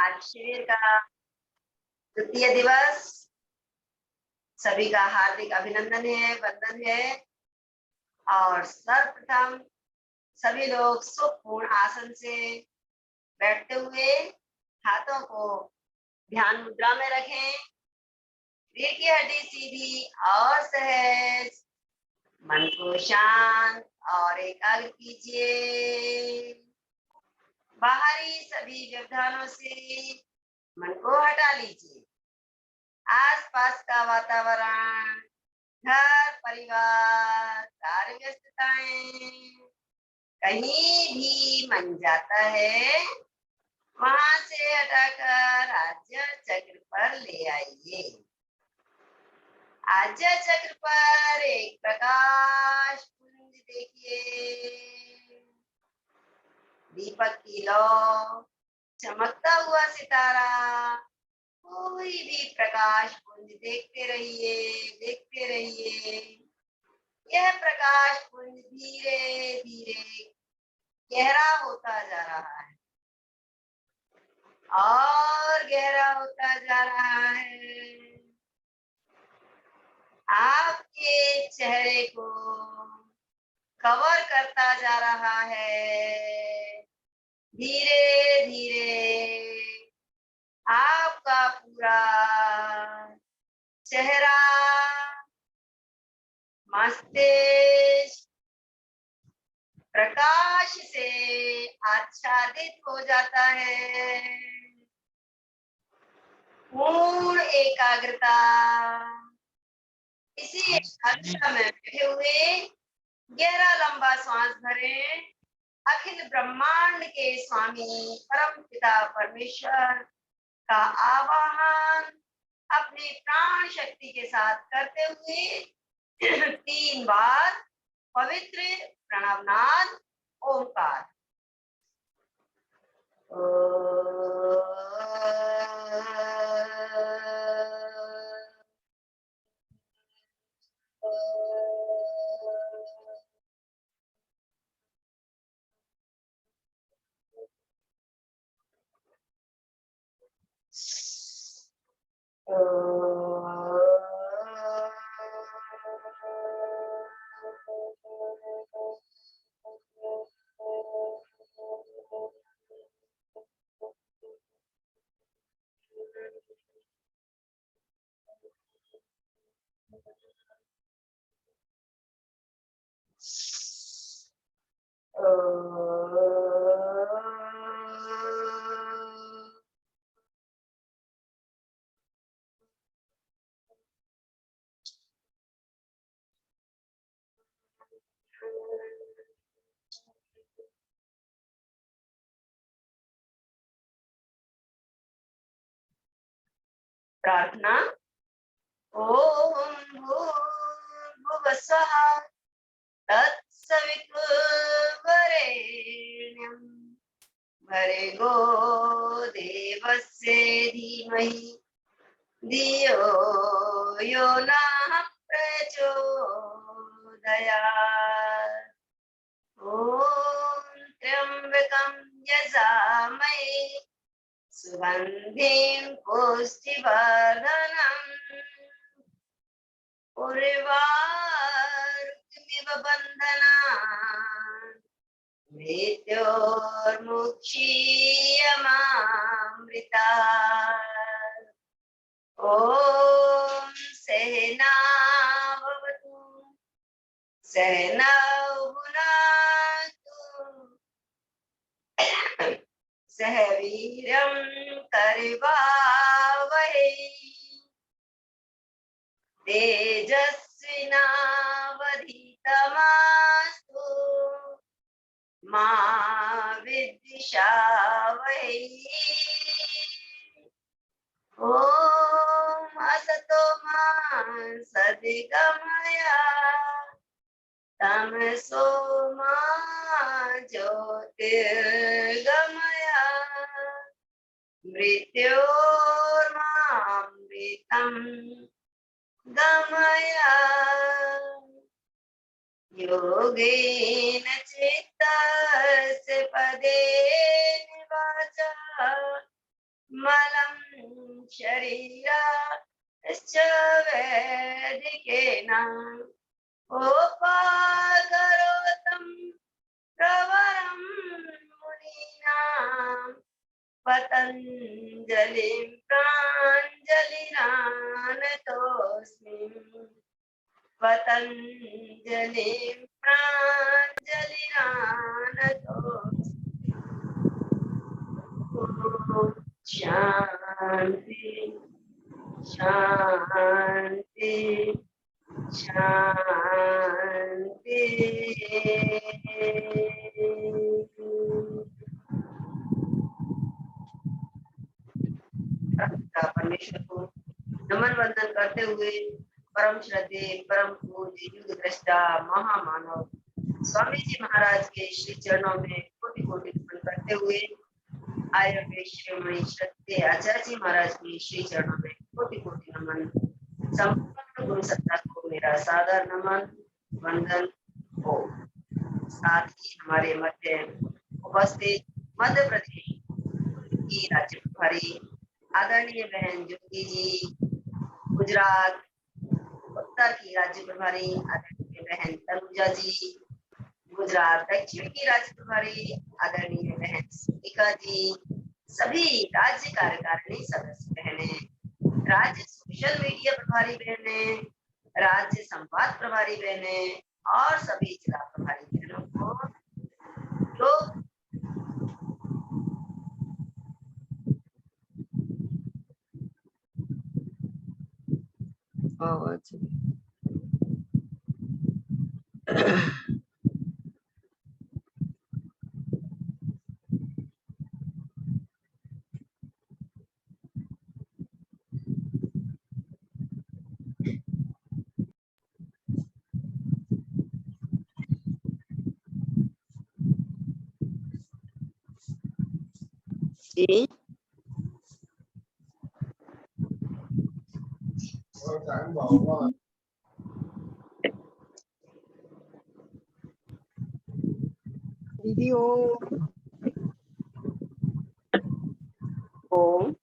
आज शिविर का द्वितीय दिवस, सभी का हार्दिक अभिनंदन है, वंदन है। और सर्वप्रथम सभी लोग सुखपूर्ण आसन से बैठते हुए हाथों को ध्यान मुद्रा में रखें। रीढ़ की हड्डी सीधी और सहज, मन को शांत और एकाग्र कीजिए। बाहरी सभी व्यवधानों से मन को हटा लीजिए। आसपास का वातावरण, घर परिवार, कार्य व्यस्तताएं, कहीं भी मन जाता है वहां से हटाकर आज्ञा चक्र पर ले आइए। आज्ञा चक्र पर एक प्रकाश पुंज देखिए, दीपक की लौ, चमकता हुआ सितारा, कोई भी प्रकाश पुंज देखते रहिए, देखते रहिए। यह प्रकाश पुंज धीरे धीरे गहरा होता जा रहा है और गहरा होता जा रहा है। आपके चेहरे को कवर करता जा रहा है। धीरे धीरे आपका पूरा चेहरा, मस्तिष्क प्रकाश से आच्छादित हो जाता है। पूर्ण एकाग्रता, इसी एकाग्रता में बैठे हुए गहरा लंबा सांस भरें। अखिल ब्रह्मांड के स्वामी परम पिता परमेश्वर का आवाहन अपनी प्राण शक्ति के साथ करते हुए 3 बार पवित्र प्रणवनाद ओंकार। प्रार्थना। ओम भूर्भुवस्सुः तत्सवितुर्वरेण्यं भर्गो देवस्य धीमहि धियो यो नः प्रचोदयात्। ओम त्र्यंबकं यजामहे सुगंधिं पुष्टिवर्धनम् उर्वारुकमिव बन्धनान् मृत्योर्मुक्षीयमामृतात्। ॐ सहना भवतु सहनौ भुनक्तु सह वीर्यं करवावहै तेजस्विनावधीतमस्तु मा विद्विषावहै। ॐ असतो मा सद्गमय तमसो मा ज्योतिर्गमय मृत्योर्मामृतं गमय। योगेन चित्तस्य पदेन वाचा शरीराश्च वैदिकेन उपाकरोतं प्रवरं मुनीनां पतञ्जलिं प्राञ्जलिरानतोऽस्मि पतञ्जलिं प्राञ्जलिरानतोऽस्मि। शांति शांति शांति। परमेश्वर को नमन वंदन करते हुए परम श्रद्धे परम पूज्य युग दृष्टा महामानव स्वामी जी महाराज के श्री चरणों में कोटि कोटि नमन करते हुए आयुर्वेद शिरोमणि श्रद्धे आचार्य जी महाराज के श्री चरणों में कोटि कोटि नमन। संपूर्ण गुरु सत्ता को मेरा सादर नमन वंदन हो। साथ ही हमारे मध्य उपस्थित मध्य प्रदेश की राज्य प्रभारी आदरणीय बहन ज्योति जी, गुजरात उत्तर की राज्य प्रभारी आदरणीय बहन तनुजा जी, गुजरात दक्षिण की राज्य प्रभारी आदरणीय बहन सुमिका जी, सभी राज्य कार्यकारिणी सदस्य बहने, राज्य सोशल मीडिया प्रभारी बहने, राज्य संवाद प्रभारी बहने और सभी जिला प्रभारी बहनों को जो जी दीदी ओम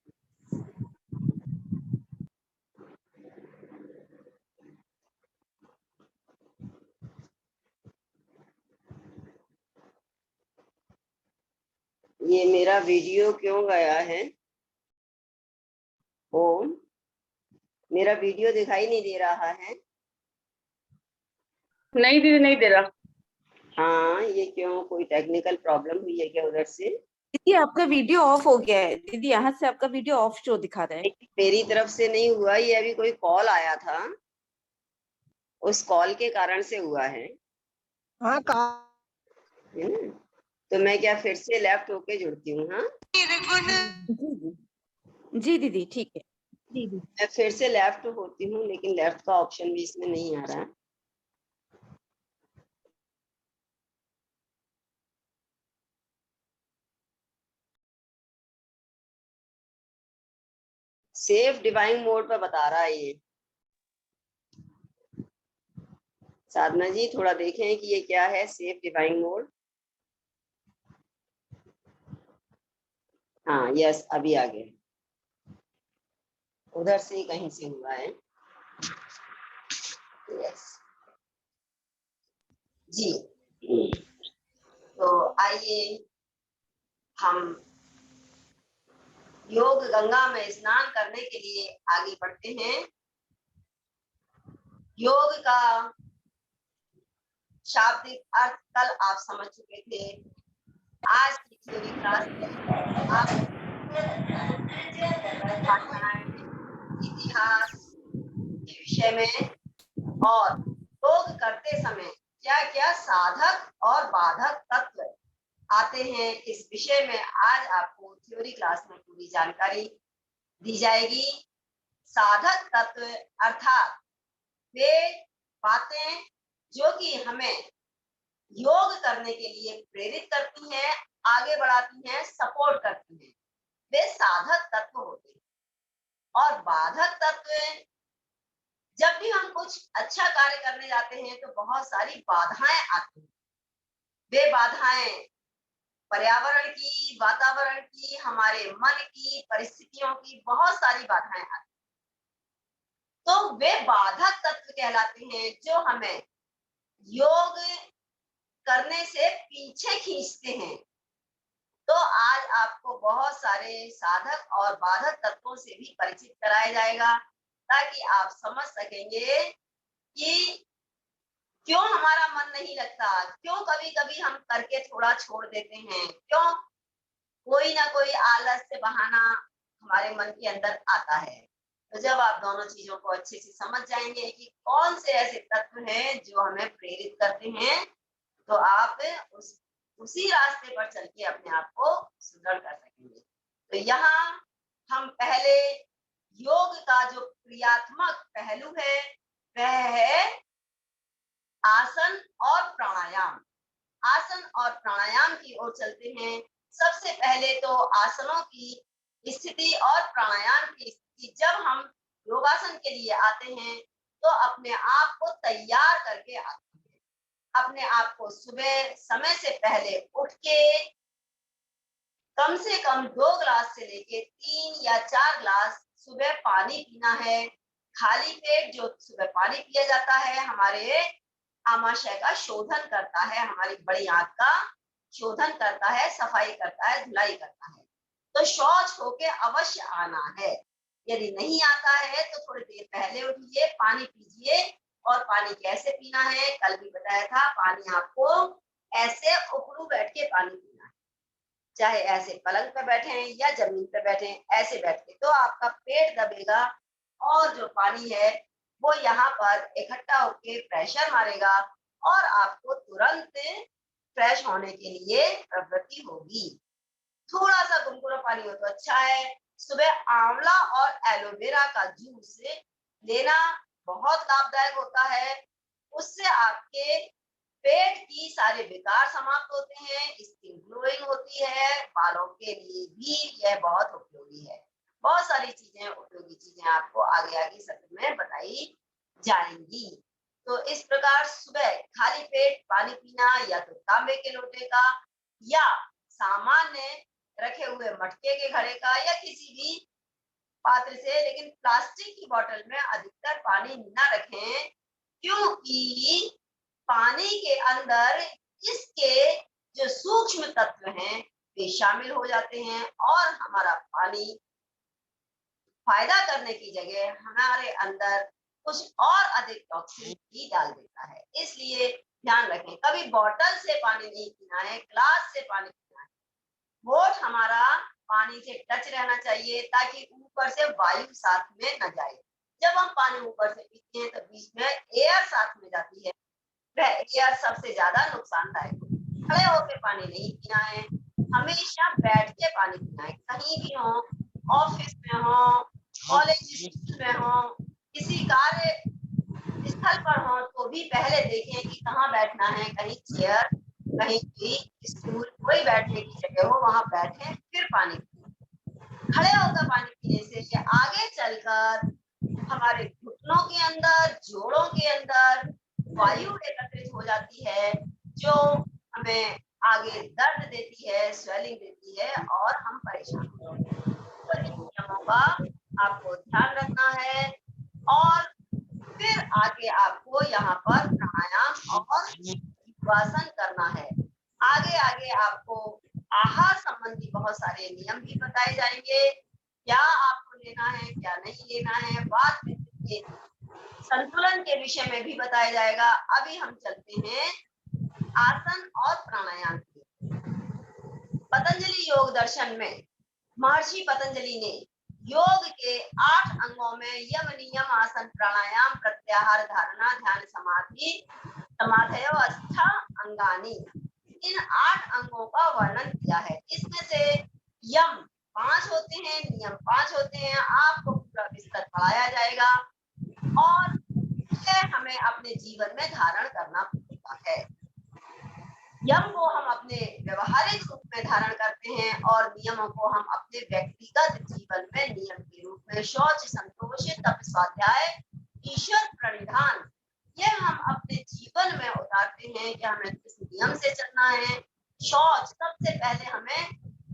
ये मेरा वीडियो क्यों गया है? ओम मेरा वीडियो दिखाई नहीं दे रहा है? नहीं दीदी, नहीं दे रहा। हाँ, ये क्यों? कोई टेक्निकल प्रॉब्लम हुई है क्या उधर से? दीदी आपका वीडियो ऑफ हो गया है। दीदी यहाँ से आपका वीडियो ऑफ शो दिखा रहा है। मेरी तरफ से नहीं हुआ, ये अभी कोई कॉल आया था, उस कॉल के कारण से हुआ है। हाँ है ना? तो मैं क्या फिर से लेफ्ट होके जुड़ती हूँ? हाँ जी दीदी ठीक है। मैं फिर से लेफ्ट होती हूँ, लेकिन लेफ्ट का ऑप्शन भी इसमें नहीं आ रहा है। सेफ डिवाइंग मोड पर बता रहा है ये। साधना जी थोड़ा देखें कि ये क्या है सेफ डिवाइंग मोड। हाँ यस, अभी आ गए। उधर से ही कहीं से हुआ है। यस जी। तो आइए हम योग गंगा में स्नान करने के लिए आगे बढ़ते हैं। योग का शाब्दिक अर्थ कल आप समझ चुके थे। आज की थ्योरी क्लास में आप इतिहास के विषय में और योग करते समय क्या क्या साधक और बाधक तत्व आते हैं, इस विषय में आज आपको थ्योरी क्लास में पूरी जानकारी दी जाएगी। साधक तत्व अर्थात वे बातें जो कि हमें योग करने के लिए प्रेरित करती हैं, आगे बढ़ाती हैं, सपोर्ट करती हैं, वे साधक तत्व होते हैं। और बाधक तत्व, जब भी हम कुछ अच्छा कार्य करने जाते हैं तो बहुत सारी बाधाएं आती हैं। वे बाधाएं पर्यावरण की, वातावरण की, हमारे मन की, परिस्थितियों की बहुत सारी बाधाएं आती, तो वे बाधक तत्व कहलाते हैं जो हमें योग करने से पीछे खींचते हैं। तो आज आपको बहुत सारे साधक और बाधक तत्वों से भी परिचित कराया जाएगा, ताकि आप समझ सकेंगे कि क्यों हमारा मन नहीं लगता, क्यों कभी-कभी हम करके थोड़ा छोड़ देते हैं, क्यों कोई ना कोई आलस से बहाना हमारे मन के अंदर आता है। तो जब आप दोनों चीजों को अच्छे से समझ जाएंगे कि कौन से ऐसे तत्व हैं जो हमें प्रेरित करते हैं, तो आप उसी रास्ते पर चल के अपने आप को सुदृढ़ कर सकेंगे। तो यहाँ हम पहले योग का जो क्रियात्मक पहलू है वह है आसन और प्राणायाम। आसन और प्राणायाम की ओर चलते हैं। सबसे पहले तो आसनों की स्थिति और प्राणायाम की स्थिति। जब हम योगासन के लिए आते हैं तो अपने आप को तैयार करके आते हैं। अपने आप को सुबह समय से पहले उठ के कम से कम 2 ग्लास से लेके 3 या 4 ग्लास सुबह पानी पीना है। खाली पेट जो सुबह पानी पिया जाता है हमारे आमाशय का शोधन करता है, हमारी बड़ी आंत का शोधन करता है, सफाई करता है, धुलाई करता है। तो शौच होके अवश्य आना है। यदि नहीं आता है तो थोड़ी देर पहले उठिए, पानी पीजिए। और पानी कैसे पीना है, कल भी बताया था। पानी आपको ऐसे उखड़ू बैठ के पानी पीना है, चाहे ऐसे पलंग पे बैठे या जमीन पे बैठे, ऐसे बैठ के तो आपका पेट दबेगा और जो पानी है वो यहाँ पर इकट्ठा होके प्रेशर मारेगा और आपको तुरंत फ्रेश होने के लिए प्रवृत्ति होगी। थोड़ा सा गुनगुना पानी हो तो अच्छा है। सुबह आंवला और एलोवेरा का जूस लेना बहुत लाभदायक होता है। उससे आपके पेट की सारे विकार समाप्त होते हैं, स्किन ग्लोइंग होती है, बालों के लिए भी यह बहुत उपयोगी है। बहुत सारी चीजें, उपयोगी चीजें आपको आगे आगे सत्र में बताई जाएंगी। तो इस प्रकार सुबह खाली पेट पानी पीना, या तो तांबे के लोटे का या सामान्य रखे हुए मटके के घड़े का या किसी भी पात्र से, लेकिन प्लास्टिक की बोतल में अधिकतर पानी न रखें, क्योंकि पानी के अंदर इसके जो सूक्ष्म तत्व हैं वे शामिल हो जाते हैं और हमारा पानी फायदा करने की जगह हमारे अंदर कुछ और अधिक टॉक्सिन भी डाल देता है। इसलिए ध्यान रखें, कभी बोतल से पानी नहीं पीना है, ग्लास से पानी पीना है। होठ हमारा पानी से टच रहना चाहिए ताकि ऊपर से वायु साथ में न जाए। जब हम पानी ऊपर से पीते हैं तो बीच में एयर साथ में जाती है, वह एयर सबसे ज्यादा नुकसानदायक होती है। खड़े होकर पानी नहीं पीना है, हमेशा बैठ के पानी पीना है। कहीं भी हो, ऑफिस में हो, कॉलेज में हो, किसी कार्य स्थल पर हो, तो भी पहले देखें कि कहाँ बैठना है। कहीं चेयर, कहीं भी स्टूल, कोई बैठने की जगह हो वहां बैठे फिर पानी पिए। खड़े होकर पानी पीने से ये आगे चलकर हमारे घुटनों के अंदर, जोड़ों के अंदर वायु एकत्रित हो जाती है, जो हमें आगे दर्द देती है, स्वेलिंग देती है और हम परेशान होते हैं। तो इन नियमों का आपको ध्यान रखना है और फिर आगे आपको यहाँ पर प्राणायाम और योगासन करना है। आगे आगे आपको आहार संबंधी बहुत सारे नियम भी बताए जाएंगे, क्या आपको लेना है, क्या नहीं लेना है। बात के संतुलन के विषय में भी बताया जाएगा। अभी हम चलते हैं आसन और प्राणायाम की। पतंजलि योग दर्शन में महर्षि पतंजलि ने योग के 8 अंगों में यम, नियम, आसन, प्राणायाम, प्रत्याहार, धारणा, ध्यान, समाधि, समाधयो अष्टा अंगानी, इन 8 अंगों का वर्णन किया है। इसमें से यम 5 होते हैं, नियम 5 होते हैं। आपको पूरा विस्तार पढ़ाया जाएगा और हमें अपने जीवन में धारण करना पड़ता है। यम को हम अपने व्यवहारिक रूप में धारण करते हैं और नियमों को हम अपने व्यक्तिगत जीवन में नियम के रूप में शौच, संतोष, तप, स्वाध्याय, ईश्वर प्रणिधान, ये हम अपने जीवन में उतारते हैं कि हमें किस नियम से चलना है, शौच, सबसे पहले हमें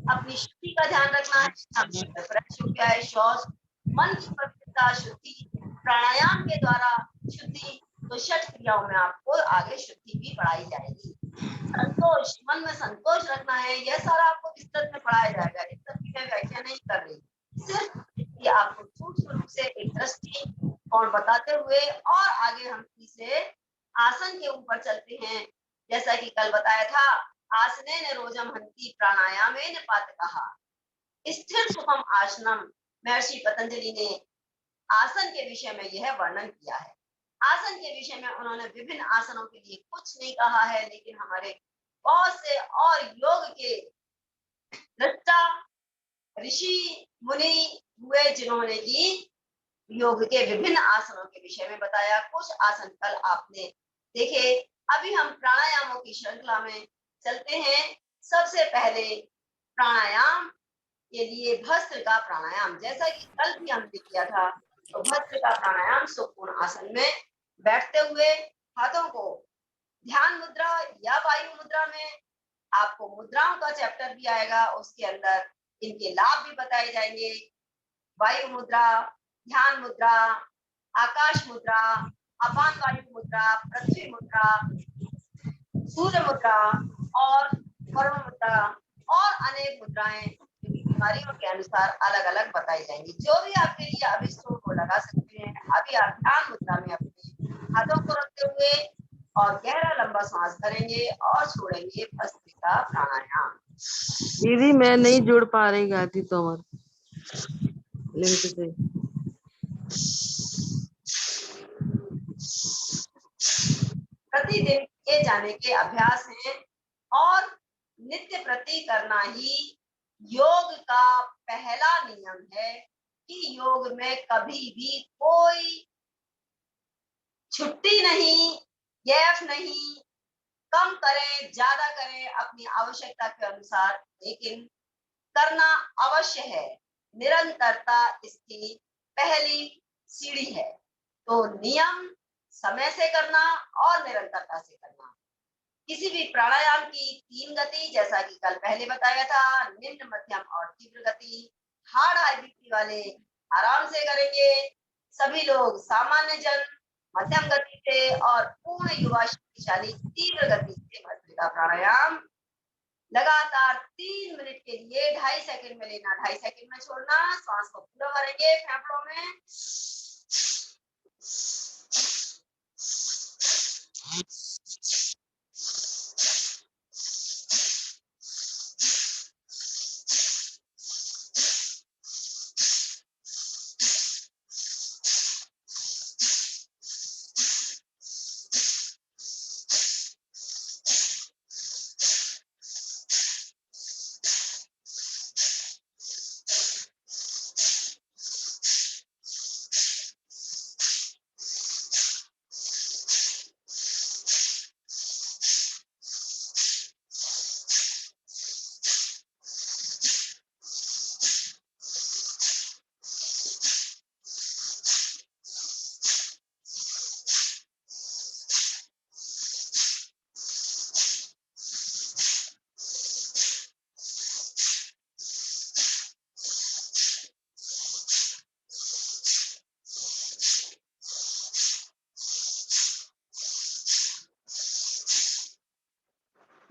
अपनी शुद्धि का ध्यान रखना है। हम फ्रेश हो गया है, शौच, मन की पवित्रता, शुद्धि, प्राणायाम के द्वारा शुद्धि, तो षट क्रियाओं में आपको आगे शुद्धि भी पढ़ाई जाएगी। संतोष, मन में संतोष रखना है, यह सारा आपको विस्तृत में पढ़ाया जाएगा। इस सब की मैं व्याख्या नहीं कर रही, सिर्फ ये आपको सूक्ष्म रूप से एक दृष्टिकोण बताते हुए, और आगे हम इसे आसन के ऊपर चलते हैं। जैसा कि कल बताया था, आसने न रोजम हंति प्राणायामे न पात कहा। स्थिर सुखम आसनम, महर्षि पतंजलि ने आसन के विषय में यह वर्णन किया है। आसन के विषय में उन्होंने विभिन्न आसनों के लिए कुछ नहीं कहा है, लेकिन हमारे बहुत से और योग के दृष्टा ऋषि मुनि हुए जिन्होंने कि योग के विभिन्न आसनों के विषय में बताया। कुछ आसन कल आपने देखे। अभी हम प्राणायामों की श्रृंखला में चलते हैं। सबसे पहले प्राणायाम के लिए भस्त्र का प्राणायाम, जैसा कि कल भी हमने किया था, तो भस्त्र का प्राणायाम सुपूर्ण आसन में बैठते हुए हाथों को ध्यान मुद्रा या वायु मुद्रा में, आपको मुद्राओं का चैप्टर भी आएगा, उसके अंदर इनके लाभ भी बताए जाएंगे। वायु मुद्रा, ध्यान मुद्रा, आकाश मुद्रा, अपान वायु मुद्रा, पृथ्वी मुद्रा, सूर्य मुद्रा और वरुण मुद्रा, और अनेक मुद्राएं बीमारियों के अनुसार अलग अलग बताई जाएंगी। जो भी आपके लिए अभी सूट को लगा सकते हैं। अभी आप ध्यान मुद्रा में अपने हाथों को रखते हुए और गहरा लंबा सांस करेंगे और छोड़ेंगे भस्त्र का प्राणायाम। दीदी मैं नहीं जुड़ पा रही गायत्री तोमर लिंक से। प्रतिदिन किए जाने के अभ्यास हैं और नित्य प्रति करना ही योग का पहला नियम है कि योग में कभी भी कोई छुट्टी नहीं, गैप नहीं, कम करें ज्यादा करें अपनी आवश्यकता के अनुसार, लेकिन करना अवश्य है। निरंतरता इसकी पहली सीढ़ी है। तो नियम समय से करना और निरंतरता से करना। किसी भी प्राणायाम की 3 गति, जैसा कि कल पहले बताया था, निम्न, मध्यम और तीव्र गति। हार्ड हाई बीपी वाले आराम से करेंगे, सभी लोग सामान्य जन मध्यम गति से, और पूर्ण युवा शक्तिशाली तीव्र गति से भस्त्र का प्राणायाम लगातार 3 मिनट के लिए 2.5 सेकंड में लेना, 2.5 सेकंड में छोड़ना। सांस को पूरा भरेंगे फेफड़ों में,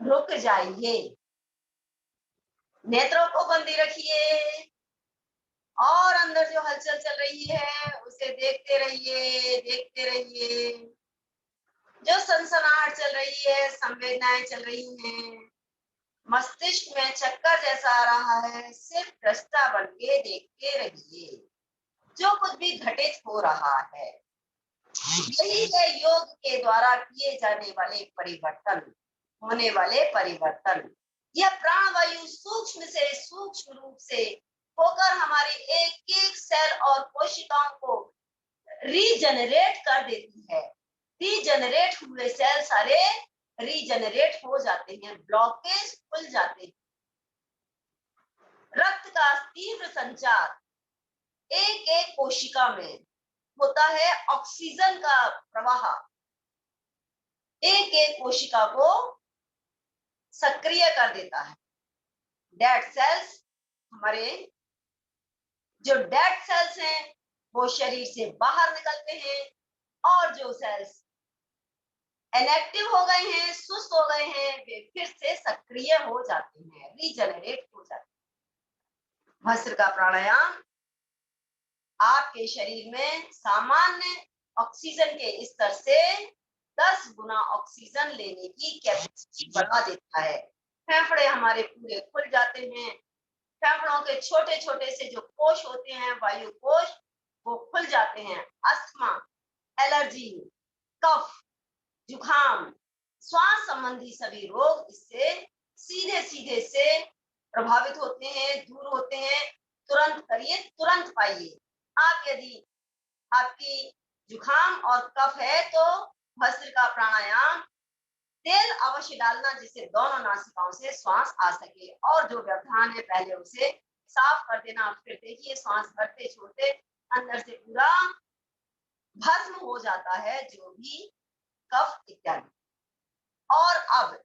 रुक जाइए, नेत्रों को बंदी रखिए और अंदर जो हलचल चल रही है उसे देखते रहिए, देखते रहिए। जो सनसनाहट चल रही है, संवेदनाएं चल रही हैं, मस्तिष्क में चक्कर जैसा आ रहा है, सिर्फ दृष्टा बन के देखते रहिए जो कुछ भी घटित हो रहा है। यही है योग के द्वारा किए जाने वाले परिवर्तन, होने वाले परिवर्तन। यह प्राणवायु सूक्ष्म से सूक्ष्म रूप से होकर हमारी एक एक सेल और कोशिकाओं को रीजनरेट कर देती है। रीजनरेट हुए सेल सारे रीजनरेट हो जाते हैं, ब्लॉकेज खुल जाते हैं। रक्त का तीव्र संचार एक एक कोशिका में होता है। ऑक्सीजन का प्रवाह एक एक कोशिका को सक्रिय कर देता है। डेड सेल्स, हमारे जो डेड सेल्स हैं वो शरीर से बाहर निकलते हैं, और जो सेल्स इनएक्टिव हो गए हैं, सुस्त हो गए हैं, वे फिर से सक्रिय हो जाते हैं, रीजनरेट हो जाते हैं। भस्त्रिका प्राणायाम आपके शरीर में सामान्य ऑक्सीजन के स्तर से 10 गुना ऑक्सीजन लेने की कैपेसिटी बढ़ा देता है। फेफड़े हमारे पूरे खुल जाते हैं। फेफड़ों के छोटे छोटे से जो कोश होते हैं, वायु कोश, वो खुल जाते हैं। अस्थमा, एलर्जी, कफ, जुखाम, श्वास संबंधी सभी रोग इससे सीधे सीधे से प्रभावित होते हैं, दूर होते हैं। तुरंत करिए, तुरंत पाइए। आप यदि आपकी जुखाम और कफ है तो भस्त्रिका प्राणायाम तेल अवश्य डालना, जिससे दोनों नासिकाओं से श्वास आ सके, और जो व्यवधान है पहले उसे साफ कर देना। फिर देखिए श्वास भरते छोड़ते अंदर से पूरा भस्म हो जाता है जो भी कफ इत्यादि। और अब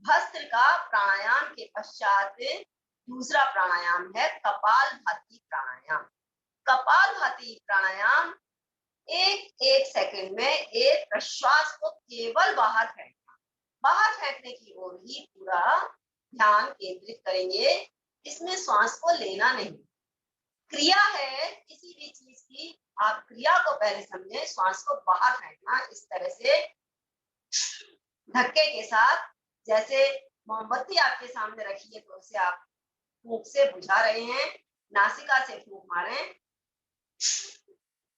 भस्त्रिका प्राणायाम के पश्चात दूसरा प्राणायाम है कपालभाति प्राणायाम। कपालभाति प्राणायाम एक सेकंड में एक प्रश्वास को केवल बाहर फेंकना, बाहर फेंकने की ओर ही पूरा ध्यान केंद्रित करेंगे। इसमें श्वास को लेना नहीं। क्रिया है किसी भी चीज की, आप क्रिया को पहले समझें। श्वास को बाहर फेंकना इस तरह से धक्के के साथ, जैसे मोमबत्ती आपके सामने रखी है तो उसे आप फूंक से बुझा रहे हैं। नासिका से फूंक मारें।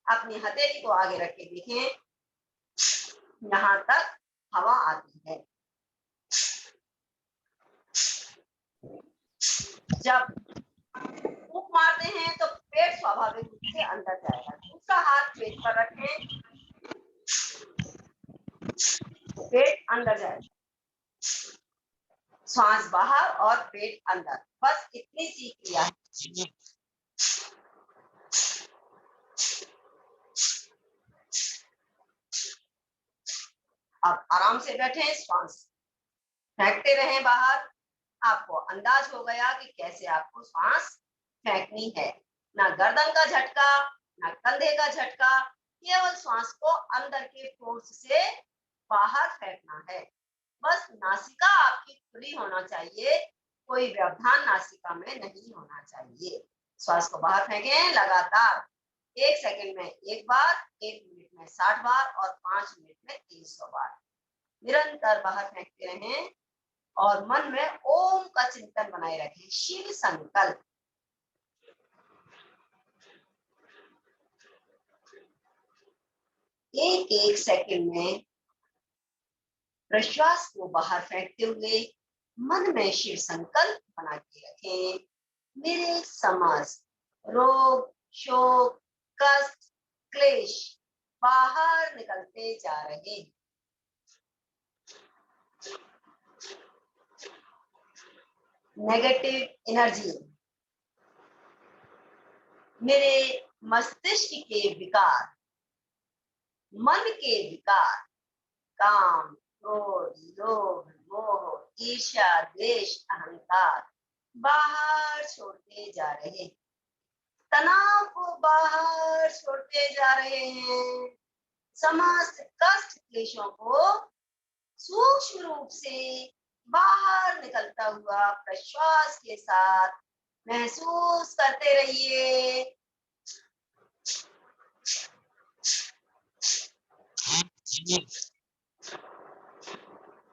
अपनी हथेली को आगे रख के देखें, यहाँ तक हवा आती है। जब फूंक मारते हैं तो पेट स्वाभाविक रूप से अंदर जाएगा। दूसरा हाथ पेट पर रखें, पेट अंदर जाएगा, श्वास बाहर और पेट अंदर। बस इतनी सी क्रिया है। अब आराम से बैठे, श्वास फेंकते रहें बाहर। आपको अंदाज हो गया कि कैसे आपको श्वास फेंकनी है। ना गर्दन का झटका, ना कंधे का झटका, केवल श्वास को अंदर के फोर्स से बाहर फेंकना है। बस नासिका आपकी खुली होना चाहिए, कोई व्यवधान नासिका में नहीं होना चाहिए। श्वास को बाहर फेंकें लगातार। 1 सेकंड में 1 बार, 1 मिनट में 60 बार और 5 मिनट में 300 बार निरंतर बाहर फेंकते रहें, और मन में ओम का चिंतन बनाए रखें, शिव संकल्प। एक सेकंड में प्रश्वास को बाहर फेंकते हुए मन में शिव संकल्प बना के रखें। मेरे समस्त रोग, शोक, कष्ट, क्लेश बाहर निकलते जा रहे हैं। नेगेटिव एनर्जी, मेरे मस्तिष्क के विकार, मन के विकार, काम, क्रोध, लोभ, मोह, ईर्ष्या, द्वेष, अहंकार बाहर छोड़ते जा रहे हैं। तनाव को बाहर छोड़ते जा रहे हैं। समस्त कष्ट क्लेशों को सूक्ष्म रूप से बाहर निकलता हुआ प्रश्वास के साथ महसूस करते रहिए।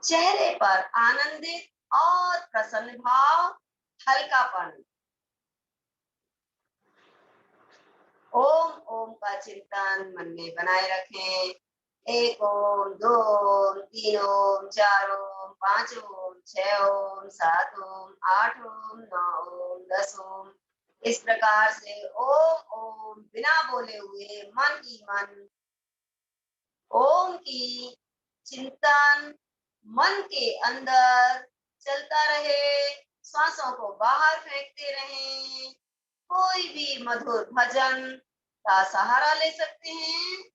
चेहरे पर आनंदित और प्रसन्न भाव, हल्कापन। ओम ओम का चिंतन मन में बनाए रखें। 1 ओम, 2 ओम, 3 ओम, 4 ओम, 5 ओम, 6 ओम, 7 ओम, 8 ओम, 9 ओम, 10 ओम। इस प्रकार से ओम ओम बिना बोले हुए मन ही मन ओम की चिंतन मन के अंदर चलता रहे। श्वासों को बाहर फेंकते रहें। कोई भी मधुर भजन का सहारा ले सकते हैं।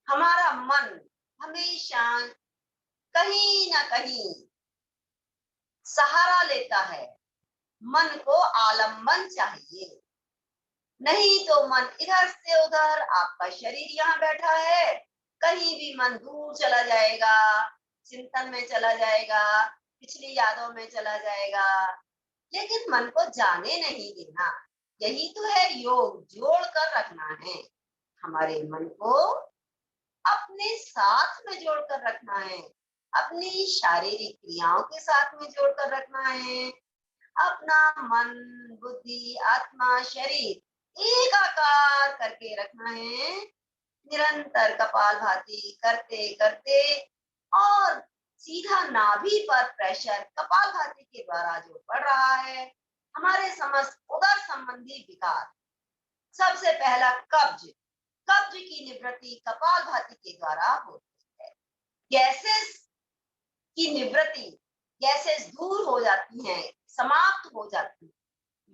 हमारा मन हमेशा कहीं ना कहीं सहारा लेता है। मन को आलम्बन चाहिए, नहीं तो मन इधर से उधर, आपका शरीर यहाँ बैठा है, कहीं भी मन दूर चला जाएगा, चिंतन में चला जाएगा, पिछली यादों में चला जाएगा, लेकिन मन को जाने नहीं देना। यही तो है योग, जोड़ कर रखना है। हमारे मन को अपने साथ में जोड़कर रखना है, अपनी शारीरिक क्रियाओं के साथ में जोड़कर रखना है। अपना मन, बुद्धि, आत्मा, शरीर एकाकार करके रखना है। निरंतर कपालभाति करते करते और सीधा नाभि पर प्रेशर कपालभाति के द्वारा जो पड़ रहा है, हमारे समस्त उदर संबंधी विकार, सबसे पहला कब्ज, कब्ज की निवृत्ति कपालभाति के द्वारा होती है। गैसेस की निवृत्ति, गैसेस दूर हो जाती हैं, समाप्त हो जाती है।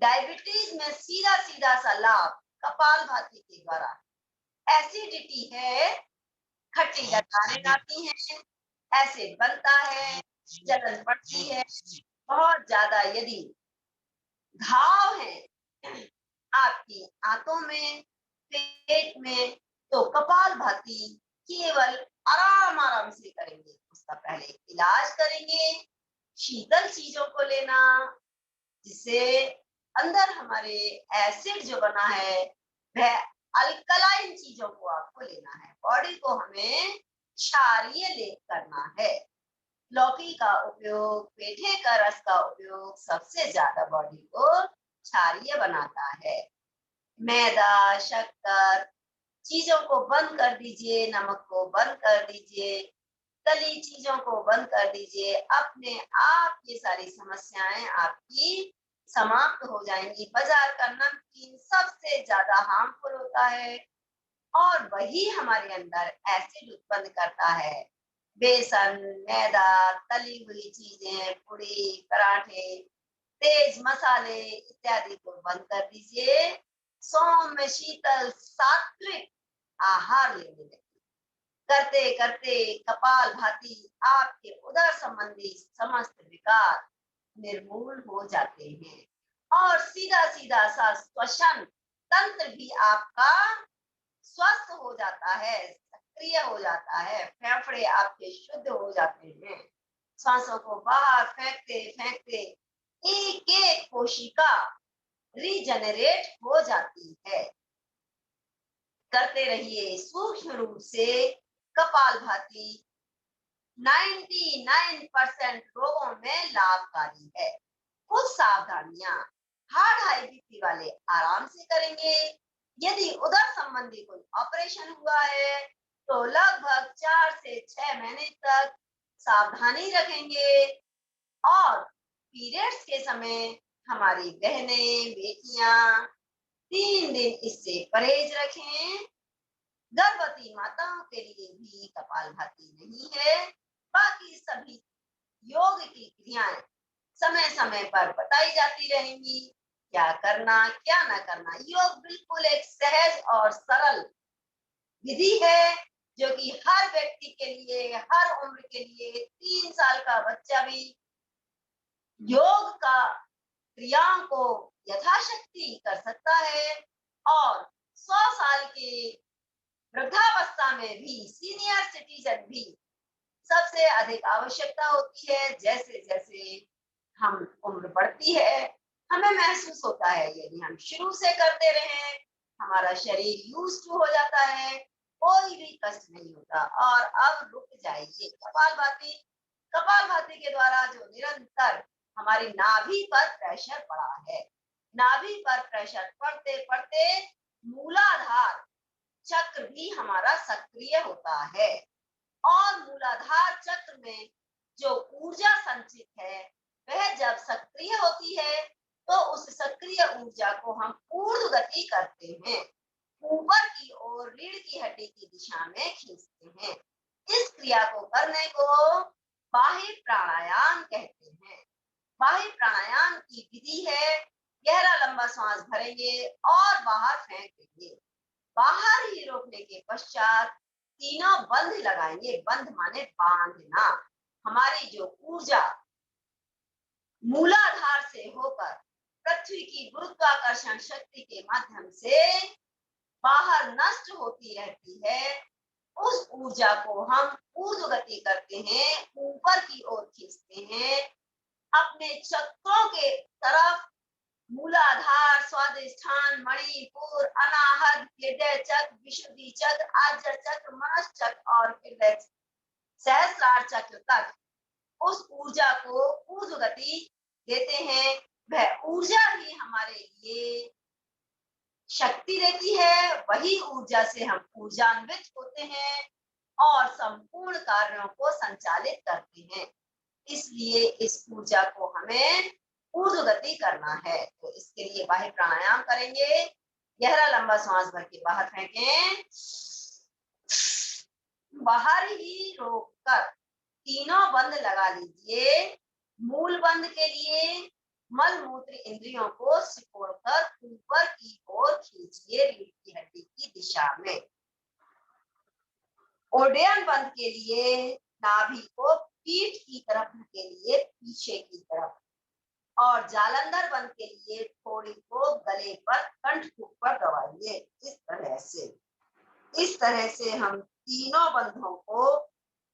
डायबिटीज में सीधा सीधा सा लाभ कपालभाति के द्वारा। एसिडिटी है, खट्टी डकारें आती हैं, एसिड बनता है, जलन पड़ती है, बहुत ज्यादा यदि घाव है आपकी आंतों में, पेट में, तो कपालभाति केवल आराम आराम से करेंगे। उसका पहले इलाज करेंगे, शीतल चीजों को लेना, जिससे अंदर हमारे एसिड जो बना है वह अल्कलाइन चीजों को आपको लेना है। बॉडी को हमें क्षारीय लेप करना है। लौकी का उपयोग, पेठे का रस का उपयोग सबसे ज्यादा बॉडी को क्षारीय बनाता है। मैदा, शक्कर चीजों को बंद कर दीजिए, नमक को बंद कर दीजिए, तली चीजों को बंद कर दीजिए। अपने आप ये सारी समस्याएं आपकी समाप्त हो जाएंगी। बाजार का नमकीन सबसे ज्यादा हार्मफुल होता है और वही हमारे अंदर एसिड उत्पन्न करता है। बेसन, मैदा, तली हुई चीजें, पूड़ी, पराठे, तेज मसाले इत्यादि को बंद कर दीजिए। सौम्य, शीतल, सात्विक आहार लेने लगे। करते करते कपालभाति आपके उदर संबंधी समस्त विकार निर्मूल हो जाते हैं और सीधा सीधा सा श्वसन तंत्र भी आपका स्वस्थ हो जाता है, सक्रिय हो जाता है, फेफड़े आपके शुद्ध हो जाते हैं। सांसों को बाहर फेंकते फेंकते एक एक कोशिका रीजनरेट हो जाती है। करते रहिए सूक्ष्म रूप से कपालभाति 99% रोगों में लाभकारी है। कुछ सावधानियां, हार्ट हाई बीपी वाले आराम से करेंगे। यदि उदर संबंधी कोई ऑपरेशन हुआ है तो लगभग 4 से 6 महीने तक सावधानी रखेंगे और पीरियड्स के समय हमारी बहनें, बेटियां 3 दिन इससे परहेज रखें। गर्भवती माताओं के लिए भी कपालभाति नहीं है। बाकी सभी योग की क्रियाएं समय समय पर बताई जाती रहेंगी, क्या करना क्या न करना। योग बिल्कुल एक सहज और सरल विधि है जो कि हर व्यक्ति के लिए, हर उम्र के लिए, 3 साल का बच्चा भी योग का क्रियाओं को यथाशक्ति कर सकता है और 100 साल के वृद्धावस्था में भी, सीनियर सिटीजन भी सबसे अधिक आवश्यकता होती है। जैसे जैसे हम उम्र बढ़ती है हमें महसूस होता है यदि हम शुरू से करते रहे हमारा शरीर यूज टू हो जाता है, कोई भी कष्ट नहीं होता। और अब रुक जाइए। कपालभाति के द्वारा जो निरंतर हमारी नाभि पर प्रेशर पड़ा है, नाभि पर प्रेशर पड़ते पड़ते मूलाधार चक्र भी हमारा सक्रिय होता है और मूलाधार चक्र में जो ऊर्जा संचित है वह जब सक्रिय होती है तो उस सक्रिय ऊर्जा को हम ऊर्ध्व गति करते हैं, ऊपर की ओर रीढ़ की हड्डी की दिशा में खींचते हैं। इस क्रिया को करने को बाह्य प्राणायाम कहते हैं। बाह्य प्राणायाम की विधि है, गहरा लंबा सांस भरेंगे और बाहर फेंक देंगे। बाहर ही रोकने के पश्चात तीनों बंध लगाएंगे। बंध माने बांधना। हमारी जो ऊर्जा मूलाधार से होकर पृथ्वी की गुरुत्वाकर्षण शक्ति के माध्यम से बाहर नष्ट होती रहती है, उस ऊर्जा को हम ऊर्ध्वगति करते हैं, ऊपर की ओर खींचते हैं, अपने चक्रों के तरफ। मूलाधार, स्वादिष्ठान, मणिपुर, अनाहत, हृदय चक्र, विशुद्धि चक्र, आज्य चक्र, मनस चक्र और हृदय सहस्रार चक्र तक उस ऊर्जा को ऊर्ध्वगति देते हैं। वह ऊर्जा ही हमारे लिए शक्ति देती है, वही ऊर्जा से हम ऊर्जान्वित होते हैं और संपूर्ण कार्यों को संचालित करते हैं। इसलिए इस ऊर्जा को हमें ऊर्ध्वगति करना है। तो इसके लिए बाह्य प्राणायाम करेंगे। गहरा लंबा सांस भर के बाहर फेंकें, बाहर ही रोककर तीनों बंद लगा लीजिए। मूल बंद के लिए मल मूत्र इंद्रियों को सिकोड़कर ऊपर की ओर खींचिए, रीढ़ की हड्डी की दिशा में। ओडियन बंद के लिए नाभि को पीठ की तरफ धकेलिए, पीछे की तरफ। और जालंधर बंद के लिए थोड़ी को गले पर, कंठ पर दबाइए। इस तरह से हम तीनों बंधों को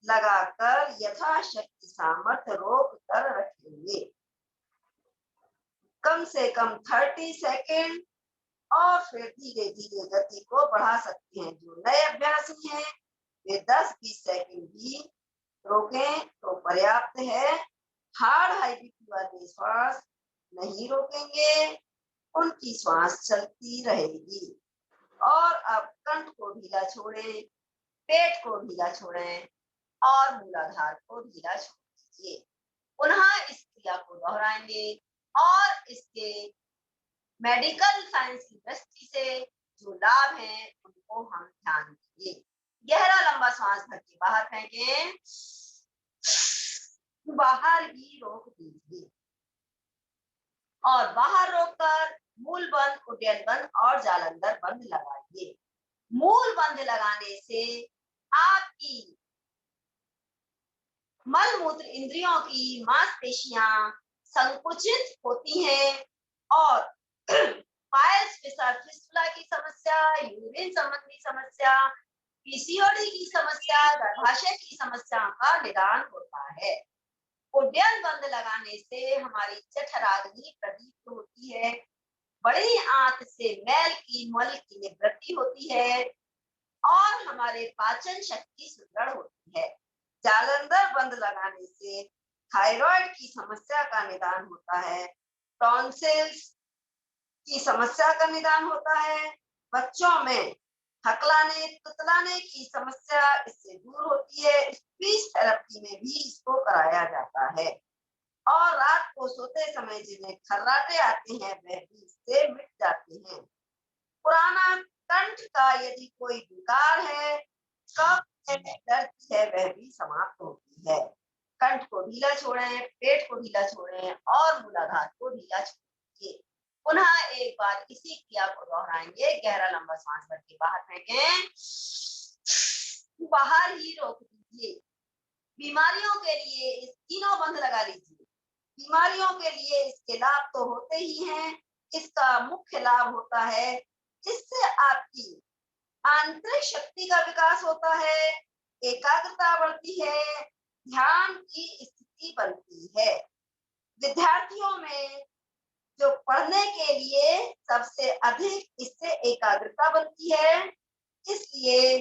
लगाकर यथाशक्ति सामर्थ्य रोक कर रखेंगे, कम से कम 30 सेकेंड। और फिर धीरे धीरे गति को बढ़ा सकते हैं। जो नए अभ्यासी हैं वे 10-20 सेकेंड भी रोकें तो पर्याप्त है। हार्ड हाई बीपी वाले श्वास नहीं रोकेंगे, उनकी श्वास चलती रहेगी। और अब कंठ को ढीला छोड़ें, पेट को ढीला छोड़ें और मूलाधार को ढीला छोड़ दीजिए। पुनः इस क्रिया को दोहराएंगे और इसके मेडिकल साइंस की दृष्टि से जो लाभ हैं उनको हम ध्यान देंगे। गहरा लंबा सांस भर के बाहर फेंकें, बाहर ही रोक दीजिए और बाहर रोककर मूल बंद, उड्डयन बंद और जालंधर बंद लगाइए। मूल बंद लगाने से आपकी मल मूत्र इंद्रियों की मांसपेशियां संकुचित होती हैं और पाइल्स, फिस्टुला की समस्या, यूरिन संबंधी समस्या, पीसीओडी की समस्या, गर्भाशय की समस्या का निदान होता है। उड्डयन बंद लगाने से हमारी जठराग्नि प्रदीप्त होती है, बड़ी आंत से मैल की, मल की निवृत्ति होती है और हमारे पाचन शक्ति सुदृढ़ होती है। जालंधर बंद लगाने से थायराइड की समस्या का निदान होता है, टॉन्सिल्स की समस्या का निदान होता है। बच्चों में हकलाने, तुतलाने की समस्या इससे दूर होती है। स्पीच थेरेपी में भी इसको कराया जाता है। और रात को सोते समय जिन्हें खर्राटे आते हैं वह भी इससे मिट जाते हैं। पुराना कंठ का यदि कोई विकार है, कफ है, दर्द है, वह भी समाप्त होती है। कंठ को ढीला छोड़ें, पेट को ढीला छोड़ें और मूलाधार को ढीला छोड़िए। पुनः एक बार इसी क्रिया को दोहराएंगे। गहरा लंबा सांस भर के बाहर फेंकें, बाहर ही रोक दीजिए। बीमारियों के लिए इस तीनों बंद लगा लीजिए। बीमारियों के लिए इसके लाभ तो होते ही हैं, इसका मुख्य लाभ होता है इससे आपकी आंतरिक शक्ति का विकास होता है, एकाग्रता बढ़ती है, ध्यान की स्थिति बनती है। विद्यार्थियों में जो पढ़ने के लिए सबसे अधिक इससे एकाग्रता बनती है, इसलिए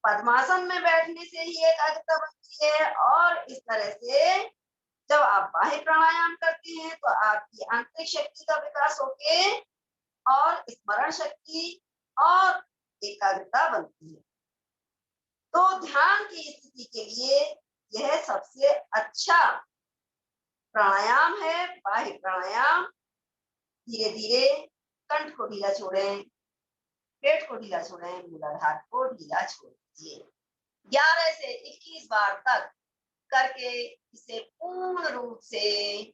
पद्मासन में बैठने से ही एकाग्रता बनती है। और इस तरह से जब आप बाह्य प्राणायाम करते हैं तो आपकी आंतरिक शक्ति का विकास होके और स्मरण शक्ति और एकाग्रता बनती है। तो ध्यान की स्थिति के लिए यह सबसे अच्छा प्राणायाम है, बाह्य प्राणायाम। धीरे धीरे कंठ को ढीला छोड़ें, पेट को ढीला छोड़ें, मूलाधार को ढीला छोड़ दीजिए। 11 से 21 बार तक करके इसे पूर्ण रूप से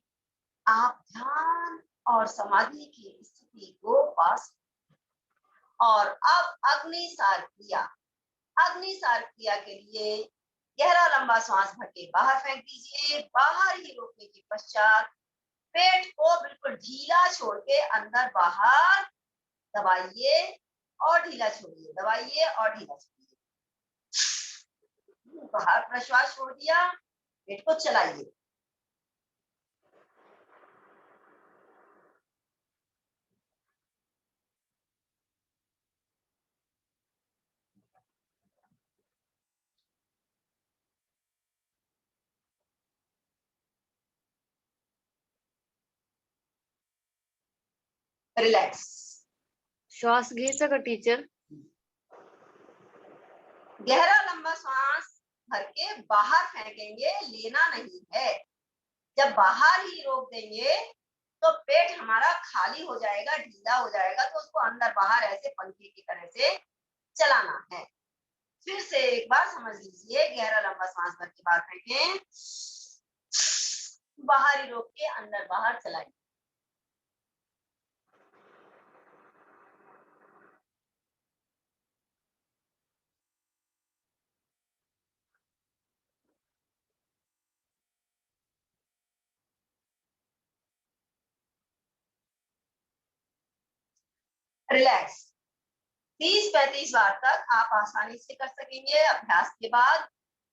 आप ध्यान और समाधि की स्थिति को पा सकते हैं। और अब अग्निसार क्रिया। अग्निसार क्रिया के लिए गहरा लंबा सांस भर के बाहर फेंक दीजिए। बाहर ही रोकने के पश्चात पेट को बिल्कुल ढीला छोड़ के अंदर बाहर दबाइए और ढीला छोड़िए, दबाइए और ढीला छोड़िए। बाहर प्रश्वास छोड़ दिया, पेट को चलाइए। रिलैक्स। श्वास घ्यायचा का टीचर? गहरा लंबा सांस भर के बाहर फेंकेंगे, लेना नहीं है। जब बाहर ही रोक देंगे तो पेट हमारा खाली हो जाएगा, ढीला हो जाएगा, तो उसको अंदर बाहर ऐसे पंखे की तरह से चलाना है। फिर से एक बार समझ लीजिए, गहरा लंबा सांस भर के बाहर फेंकें, बाहर ही रोक के अंदर बाहर चलाइए। रिलैक्स। 30-35 बार तक आप आसानी से कर सकेंगे अभ्यास के बाद।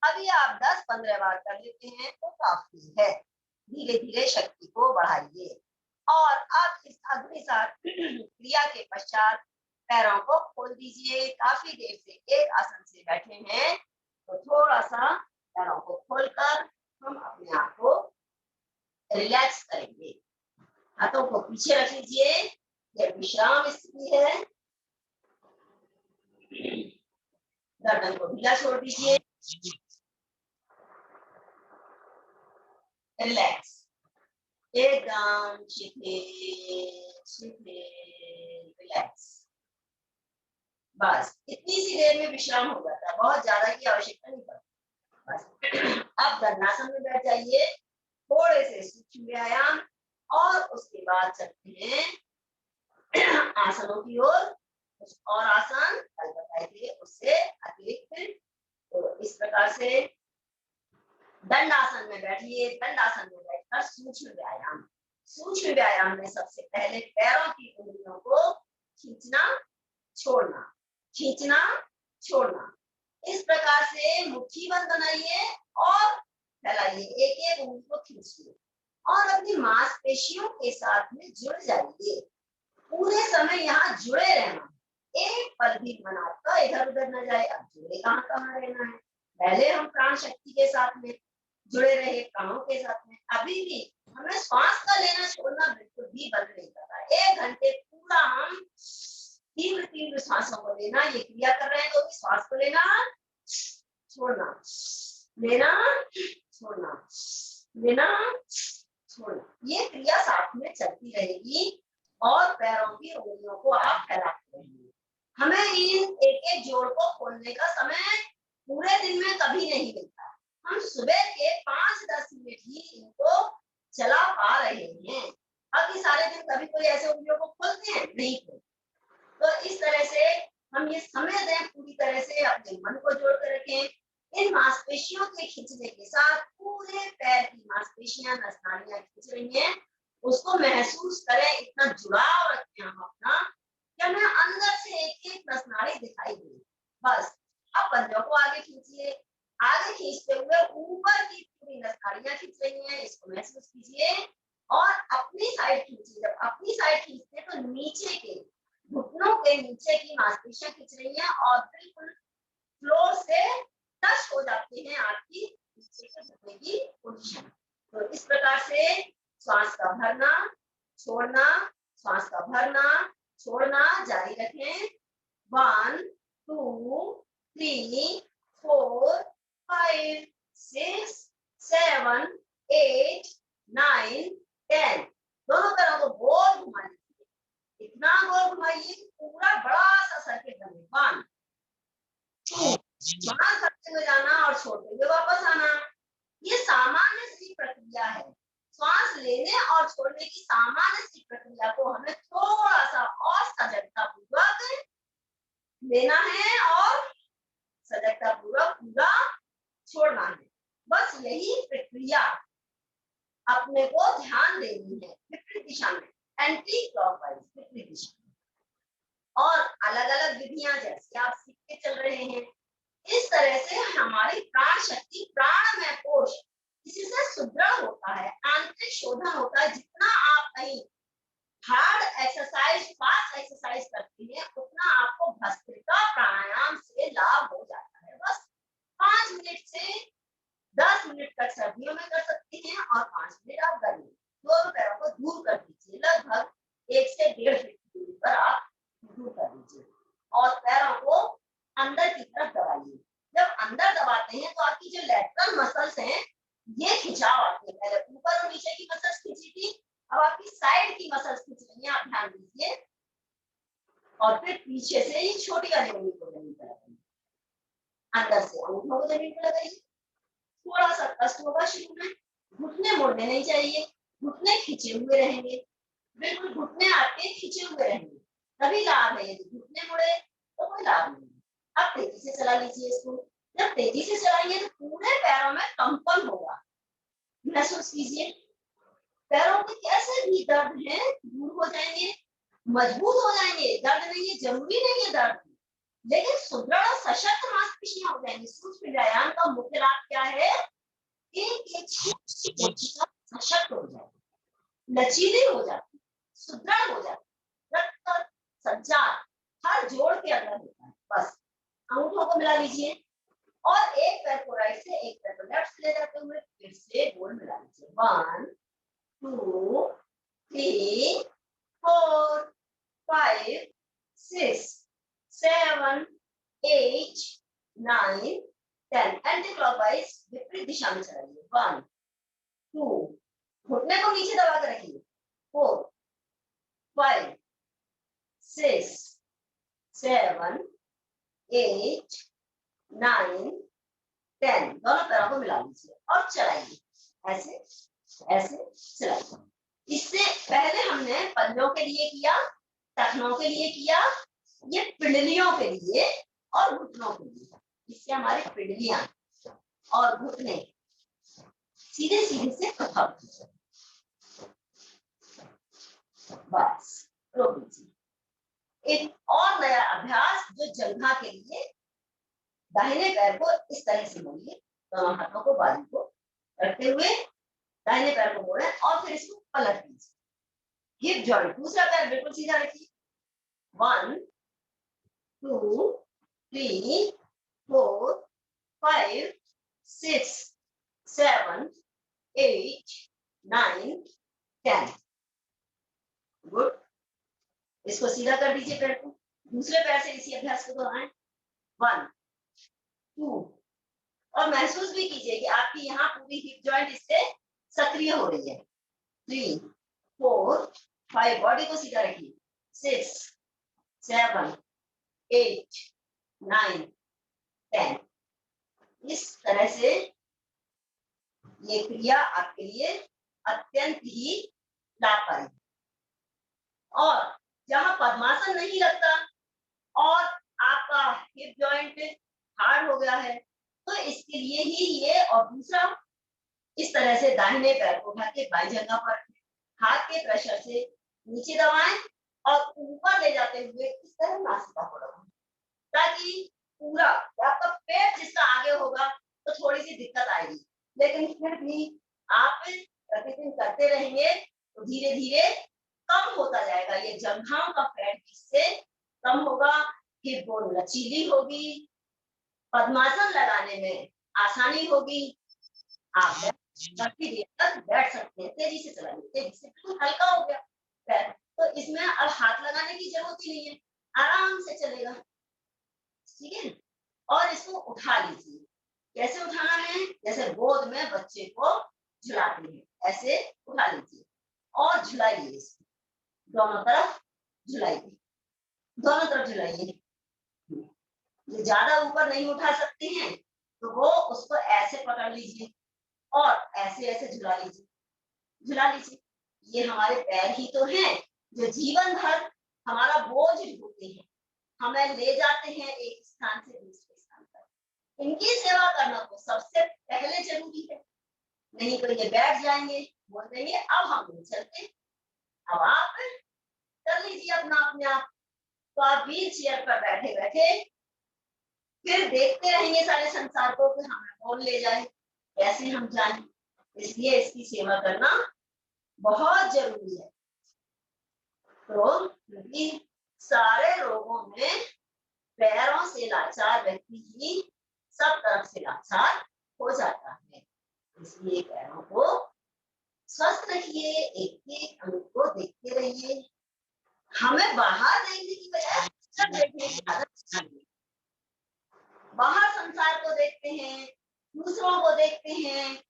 अभी आप 10-15 बार कर लेते हैं तो काफी है। धीरे धीरे शक्ति को बढ़ाइए। और अब इस अगली क्रिया के पश्चात पैरों को खोल दीजिए। काफी देर से एक आसन से बैठे हैं तो थोड़ा सा पैरों को खोलकर हम अपने आप को रिलैक्स करेंगे। हाथों को पीछे रख लीजिए, यह विश्राम स्थिति है। गर्दन को ढीला छोड़ दीजिए। रिलैक्स, एकदम सीधे रिलैक्स। बस इतनी सी देर में विश्राम हो जाता है, बहुत ज्यादा की आवश्यकता नहीं पड़ती। बस अब दंडासन में बैठ जाइए, थोड़े से सूक्ष्म व्यायाम और उसके बाद चलते हैं आसनों की ओर। कुछ और आसन कल बताए थे उससे अतिरिक्त। तो इस प्रकार से दंडासन में बैठिए। दंडासन में बैठकर सूक्ष्म व्यायाम में सबसे पहले पैरों की उंगलियों को खींचना छोड़ना, खींचना छोड़ना। इस प्रकार से मुट्ठी बंद बनाइए और फैलाइए। एक एक उंगली को खींचिए और अपनी मांसपेशियों के साथ में जुड़ जाइए। पूरे समय यहाँ जुड़े रहना, एक पल भी मन आपका इधर उधर न जाए। अब जुड़े कहाँ रहना है। पहले हम प्राण शक्ति के साथ में जुड़े रहे, प्राणों के साथ में। अभी भी हमें श्वास का लेना छोड़ना बिल्कुल भी बंद नहीं करना। 1 घंटे पूरा हम तीव्र सांसों को लेना, ये क्रिया कर रहे हैं तो भी श्वास को लेना छोड़ना, लेना छोड़ना, लेना छोड़ना। ये क्रिया साथ में चलती रहेगी और पैरों की उंगलियों को आप फैलाते रहेंगे। हमें इन एक एक जोड़ को खोलने का समय पूरे दिन में कभी नहीं मिलता। हम सुबह के 5-10 मिनट ही इनको चला पा रहे हैं। बाकी सारे दिन कभी कोई ऐसे उंगलियों को खोलते हैं? नहीं खोलते। तो इस तरह से हम ये समय दें, पूरी तरह से अपने मन को जोड़ कर रखें। इन मांसपेशियों के खींचने के साथ पूरे पैर की मांसपेशियां, नसनालियां खींच रही हैं, उसको महसूस करें। इतना जुड़ाव रखें हम अपना कि हमें अंदर से एक एक नसनाली दिखाई दे। बस अब पंजों को आगे खींचिए। आगे खींचते हुए ऊपर की पूरी नसनालियां खींच रही हैं, इसको महसूस कीजिए और अपनी साइड खींचिए। जब अपनी साइड खींचते हैं तो नीचे के घुटनों के नीचे की मांसपेशियां खींच रही हैं और बिल्कुल फ्लोर से टच हो जाते हैं आपकी घुटने की पोजीशन। तो इस प्रकार से श्वास का भरना छोड़ना, श्वास का भरना छोड़ना जारी रखें। 1 2 3 4 5 6 7 8 9 10। दोनों तरह को गोल घुमा लीजिए। इतना गोल घुमाइए पूरा बड़ा सा सर्किट बने। 1 2 वहां करते हुए जाना और छोड़ते हुए वापस आना। ये सामान्य सी प्रक्रिया है। श्वास लेने और छोड़ने की सामान्य सी प्रक्रिया को हमें थोड़ा सा और सजगता पूर्वक लेना है और सजगता पूर्वक पूरा छोड़ना है। बस यही प्रक्रिया अपने को ध्यान देनी है विपरीत दिशा में, एंटी क्लॉकवाइज विपरीत दिशा में। और अलग अलग विधियां जैसे आप सीखते चल रहे हैं, इस तरह से हमारी प्राण शक्ति, प्राणमय कोश इसी से सुदृढ़ होता है, आंतरिक शोधन होता है। जितना आप कहीं हार्ड एक्सरसाइज, फास्ट एक्सरसाइज करते हैं, उतना आपको भस्त्रिका प्राणायाम से लाभ हो जाता है। बस 5 मिनट से 10 मिनट तक सर्दियों में कर सकते हैं और 5 मिनट आप गर्मी। दोनों पैरों को दूर कर दीजिए, लगभग 1 से 1.5 फीट की दूरी पर आप दूर कर दीजिए और पैरों को अंदर की तरफ दबाइए। जब अंदर दबाते हैं तो आपकी जो लैटरल मसल्स हैं ये खिंचाव आते हैं। पहले ऊपर और नीचे की मसल्स खींची थी, अब आपकी साइड की मसल्स खींच रही हैं, आप ध्यान दीजिए। और फिर पीछे से ये छोटी वाली उंगली को जमीन पर लगाइए, अंदर से अंगूठों को जमीन पर लगाइए। थोड़ा सा कष्ट होगा शुरू में, घुटने मोड़ने नहीं चाहिए, घुटने खींचे हुए रहेंगे, बिल्कुल घुटने आपके खींचे हुए रहेंगे, तभी लाभ है। यदि घुटने मुड़े तो कोई लाभ नहीं। अब तेजी से चला लीजिए इसको। जब तेजी से चलाएंगे तो पूरे पैरों में कंपन होगा, महसूस कीजिए। पैरों के कैसे भी दर्द है दूर हो जाएंगे, मजबूत हो जाएंगे। दर्द नहीं है, जरूरी नहीं है दर्द, लेकिन सुदृढ़ और सशक्त मांसपेशियां हो जाएंगी। सूक्ष्म व्यायाम का मुख्य लाभ क्या है कि कोशिका सशक्त हो जाती, लचीली हो जाती, सुदृढ़ हो जाती। रक्त संचार हर जोड़ के अंदर होता है। बस अंगूठों को मिला लीजिए और एक पैर को राइट से एक पैर को लेफ्ट से ले जाते हुए फिर से गोल मिला लीजिए। 1 2 3 4 5 6 7 8 9 10 एंटी क्लॉकवाइज विपरीत दिशा में चलाइए। 1 2 घुटने को नीचे दबा कर रखिए। 4 5 6 7 8 9 10 दोनों पैरों को मिला लीजिए और चलाइए, ऐसे ऐसे चलाइए। इससे पहले हमने पंजों के लिए किया, टखनों के लिए किया, ये पिंडलियों के लिए और घुटनों के लिए। इससे हमारी पिंडलियां और घुटने सीधे सीधे से प्रभावित होते हैं। बस रोक दीजिए। एक और नया अभ्यास जो जंघा के लिए, दाहिने पैर को इस तरह से मोड़िए, दोनों हाथों को बाजू को रखते हुए दाहिने पैर को मोड़े और फिर इसको पलट दीजिए। हिप जॉइंट, दूसरा पैर बिल्कुल सीधा रखिए। 1 2 3 4 5 6 7 8 9 10 गुड। इसको सीधा कर दीजिए पैर को। दूसरे पैर से इसी अभ्यास को दोहराएं। 1 2 और महसूस भी कीजिए कि आपकी यहाँ पूरी हिप जॉइंट इससे सक्रिय हो रही है। 3 4 5 बॉडी को सीधा रखिए। 6 7 8 9 10 इस तरह से ये क्रिया आपके लिए अत्यंत ही लाभकारी। और जहां पद्मासन नहीं लगता और आपका हिप जॉइंट हार्ड हो गया है तो इसके लिए ही ये, और दूसरा इस तरह से दाहिने पैर को उठा के बाई जगह पर हाथ के प्रेशर से नीचे दबाएं और ऊपर ले जाते हुए इस तरह नासिका को दबाएं, ताकि पूरा आपका पेट जिसका आगे होगा तो थोड़ी सी दिक्कत आएगी, लेकिन फिर भी आप प्रतिदिन करते रहेंगे तो धीरे धीरे कम होता जाएगा। ये जंघाओं का फैट इससे कम होगा, हिप बोन लचीली होगी, पद्मासन लगाने में आसानी होगी। आप काफी देर तक बैठ सकते हैं। तेजी से चलाइए, तेजी से, बिल्कुल हल्का हो गया पैर, तो इसमें अब हाथ लगाने की जरूरत ही नहीं है, आराम से चलेगा। ठीक है, और इसको उठा लीजिए। कैसे उठाना है? जैसे गोद में बच्चे को झुलाते हैं, ऐसे उठा लीजिए और झुलाइए इसको, दोनों तरफ झुलाइए, दोनों तरफ झुलाइए। जो ज्यादा ऊपर नहीं उठा सकते हैं तो वो उसको ऐसे पकड़ लीजिए और ऐसे ऐसे झुला लीजिए, झुला लीजिए। ये हमारे पैर ही तो हैं जो जीवन भर हमारा बोझ ढोते हैं, हमें ले जाते हैं एक स्थान से दूसरे स्थान पर। इनकी सेवा करना तो सबसे पहले जरूरी है, नहीं तो ये बैठ जाएंगे बोल देंगे अब हम नहीं चलते, अब आप कर लीजिए अपना अपने आप। तो आप व्हील चेयर पर बैठे बैठे फिर देखते रहेंगे सारे संसार को कि हमें कौन ले जाए, कैसे हम जाएं। इसलिए इसकी सेवा करना बहुत जरूरी है। तो क्योंकि सारे रोगों में पैरों से लाचार व्यक्ति ही सब तरफ से लाचार हो जाता है। इसलिए पैरों को स्वस्थ रखिए, एक एक अंग को देखते रहिए। हमें बाहर देखने की बजाय सब देखने की आदत चाहिए। बाहर संसार को देखते हैं, दूसरों को देखते हैं,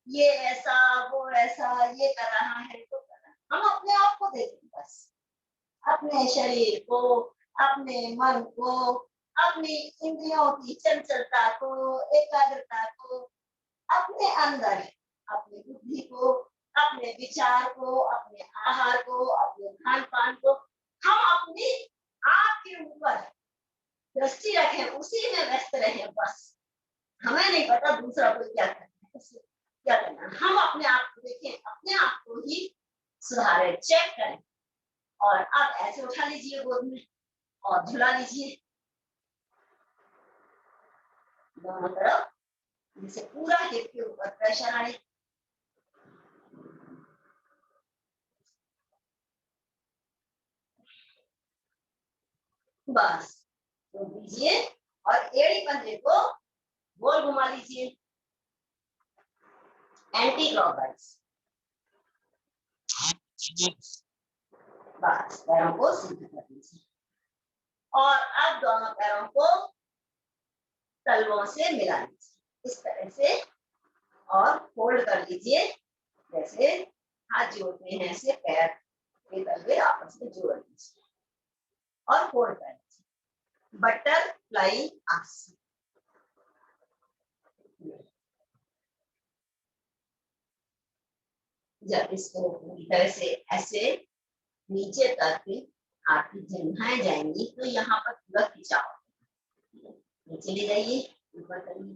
ये ऐसा वो ऐसा, ये कर रहा है तो कर रहा है। हम अपने आप को देखें बस, अपने शरीर को, अपने मन को, अपनी इंद्रियों की चंचलता को, एकाग्रता को, अपने अंदर अपनी बुद्धि को, अपने विचार को, अपने आहार को, अपने खान पान को हम अपनी आँख के ऊपर दृष्टि रखें, उसी में व्यस्त रहें बस। हमें नहीं पता दूसरा कोई क्या करना है, क्या करना है। हम अपने आप को देखें, अपने आप को ही सुधारें, चेक करें। और अब ऐसे उठा लीजिए गोद में और झुला लीजिए दोनों तरफ, जिससे पूरा हिप के ऊपर प्रेशर आए। बस तो दीजिए और एड़ी पंजे को गोल घुमा लीजिए एंटी क्लॉकवाइज। बस पैरों को सीधा कर लीजिए और अब दोनों पैरों को तलवों से मिला लीजिए इस तरह से और फोल्ड कर लीजिए। जैसे हाथ जोड़ते हैं ऐसे पैर के तलवे आपस में जोड़ लीजिए और फोल्ड कर लीजिए, बटरफ्लाई आसन। जब इसको पूरी तरह से ऐसे नीचे तक आपकी जंघाएं जाएंगी तो यहाँ पर पूरा खिंचाव, नीचे ले जाइए, ऊपर करिए,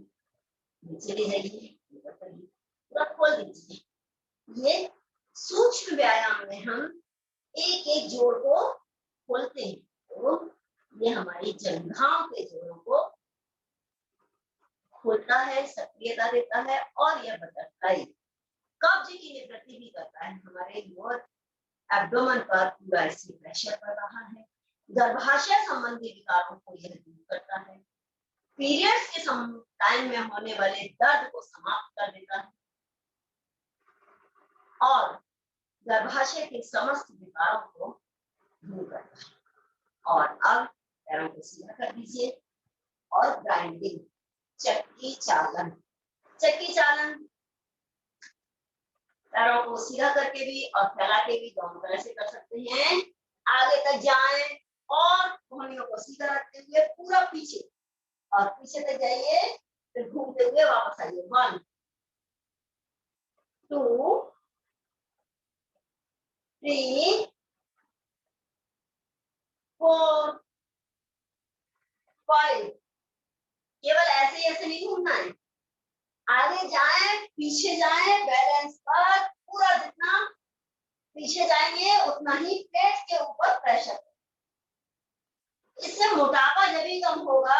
नीचे ले जाइए, ऊपर करिए, पूरा खोल दीजिए। ये सूक्ष्म व्यायाम में हम एक एक जोड़ को खोलते हैं तो ये हमारी जंघाओं के जोड़ों को खोलता है, सक्रियता देता है और यह बटरफ्लाई कब्ज की निवृत्ति भी करता है। हमारे लोअर एब्डोमेन पर पूरा ऐसे प्रेशर पड़ रहा है, गर्भाशय संबंधी विकारों को यह दूर करता है, पीरियड्स के टाइम में होने वाले दर्द को समाप्त कर देता है और गर्भाशय के समस्त विकारों को दूर करता है। और अब पैरों को सीधा कर दीजिए और ग्राइंडिंग, चक्की चालन। चक्की चालन पैरों को सीधा करके भी और फैला के भी दोनों तरह से कर सकते हैं। आगे तक जाएं और कोहनियों को सीधा रखते हुए पूरा पीछे और पीछे तक जाइए, फिर घूमते हुए वापस आइए। 1 2 3 4 5। केवल ऐसे ऐसे नहीं घूमना है, आगे जाएं, पीछे जाएं, बैलेंस पर पूरा जितना पीछे जाएंगे उतना ही पेट के ऊपर प्रेशर। इससे मोटापा जब भी कम होगा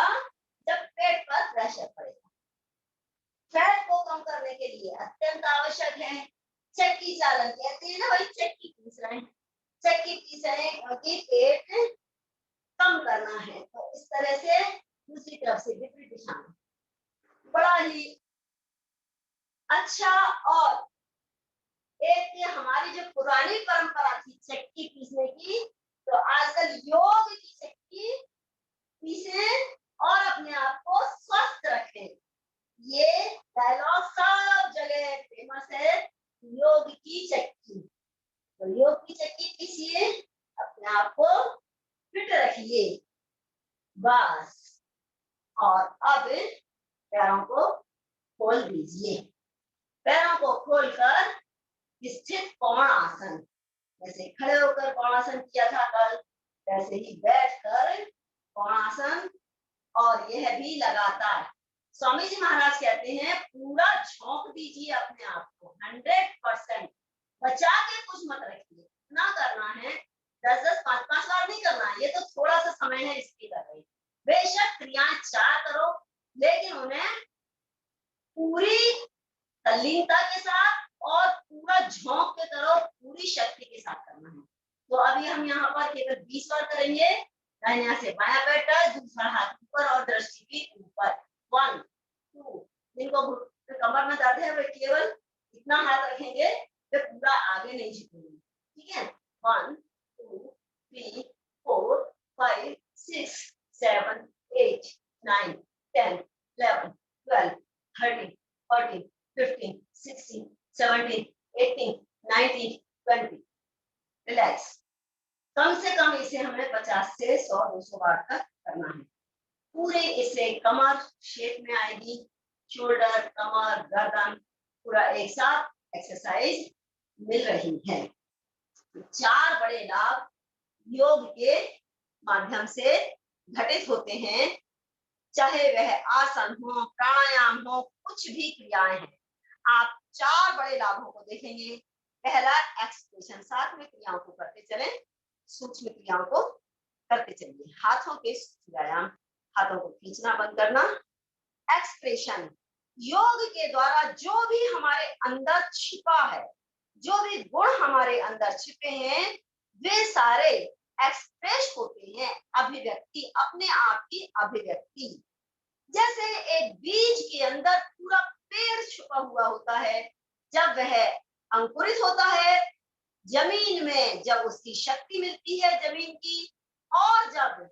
जब पेट पर प्रेशर पड़ेगा। फैट को कम करने के लिए अत्यंत आवश्यक है चक्की चालन। कहते हैं ना भाई चक्की पीस रहे हैं, चक्की पीस रहे हैं क्योंकि पेट कम करना है। तो इस तरह से दूसरी तरफ से विपरीत दिशा में बड़ा ही अच्छा। और एक हमारी जो पुरानी परंपरा थी चक्की पीसने की, तो आजकल योग की चक्की पीसे और अपने आप को स्वस्थ रखें। ये डायलॉग सब जगह फेमस है, योग की चक्की। तो योग की चक्की पीसिए, अपने आप को फिट रखिए बस। और अब पैरों को खोल दीजिए, पैरों को खोलकर स्थित कोणासन, जैसे खड़े होकर कोणासन किया था कल, वैसे ही बैठकर कोणासन। और यह भी लगातार स्वामी जी महाराज कहते हैं पूरा झोंक दीजिए अपने आप को 100%। बचा के कुछ मत रखिए, ना करना है 10-10 5-5 बार नहीं करना है, ये तो थोड़ा सा समय है इसकी कर रही। बेशक क्रियाएं 4 करो, लेकिन उन्हें पूरी तल्लीनता के साथ और पूरा झोंक के करो, पूरी शक्ति के साथ करना है। तो अभी हम यहाँ पर केवल 20 बार करेंगे। दाहिने हाथ से बायां पैर टच, दूसरा हाथ ऊपर और दृष्टि भी ऊपर। 1 2, जिनको कमर में दर्द है वे केवल इतना हाथ रखेंगे, वे पूरा आगे नहीं झुकेंगे, ठीक है। 1 2 3 4 5 6 7 8 9 10 11 12 13 14 15 16 17 18 19 20। रिलैक्स। कम से कम इसे हमें 50 से 100-200 बार तक करना है। पूरे इसे कमर शेप में आएगी, शोल्डर, कमर, गर्दन पूरा एक साथ एक्सरसाइज मिल रही है। 4 बड़े लाभ योग के माध्यम से घटित होते हैं, चाहे वह आसन हो, प्राणायाम हो, कुछ भी क्रियाएं हैं। आप 4 बड़े लाभों को देखेंगे। पहला एक्सप्रेशन, साथ में क्रियाओं को करते चलें, सूक्ष्म क्रियाओं को करते चलिए। हाथों के व्यायाम, हाथों को खींचना बंद करना। एक्सप्रेशन, योग के द्वारा जो भी हमारे अंदर छिपा है, जो भी गुण हमारे अंदर छिपे हैं, वे सारे एक्सप्रेस होते हैं। अभिव्यक्ति, अपने आप की अभिव्यक्ति। जैसे एक बीज के अंदर पूरा पेड़ छुपा हुआ होता है, जब वह अंकुरित होता है जमीन में, जब उसकी शक्ति मिलती है जमीन की, और जब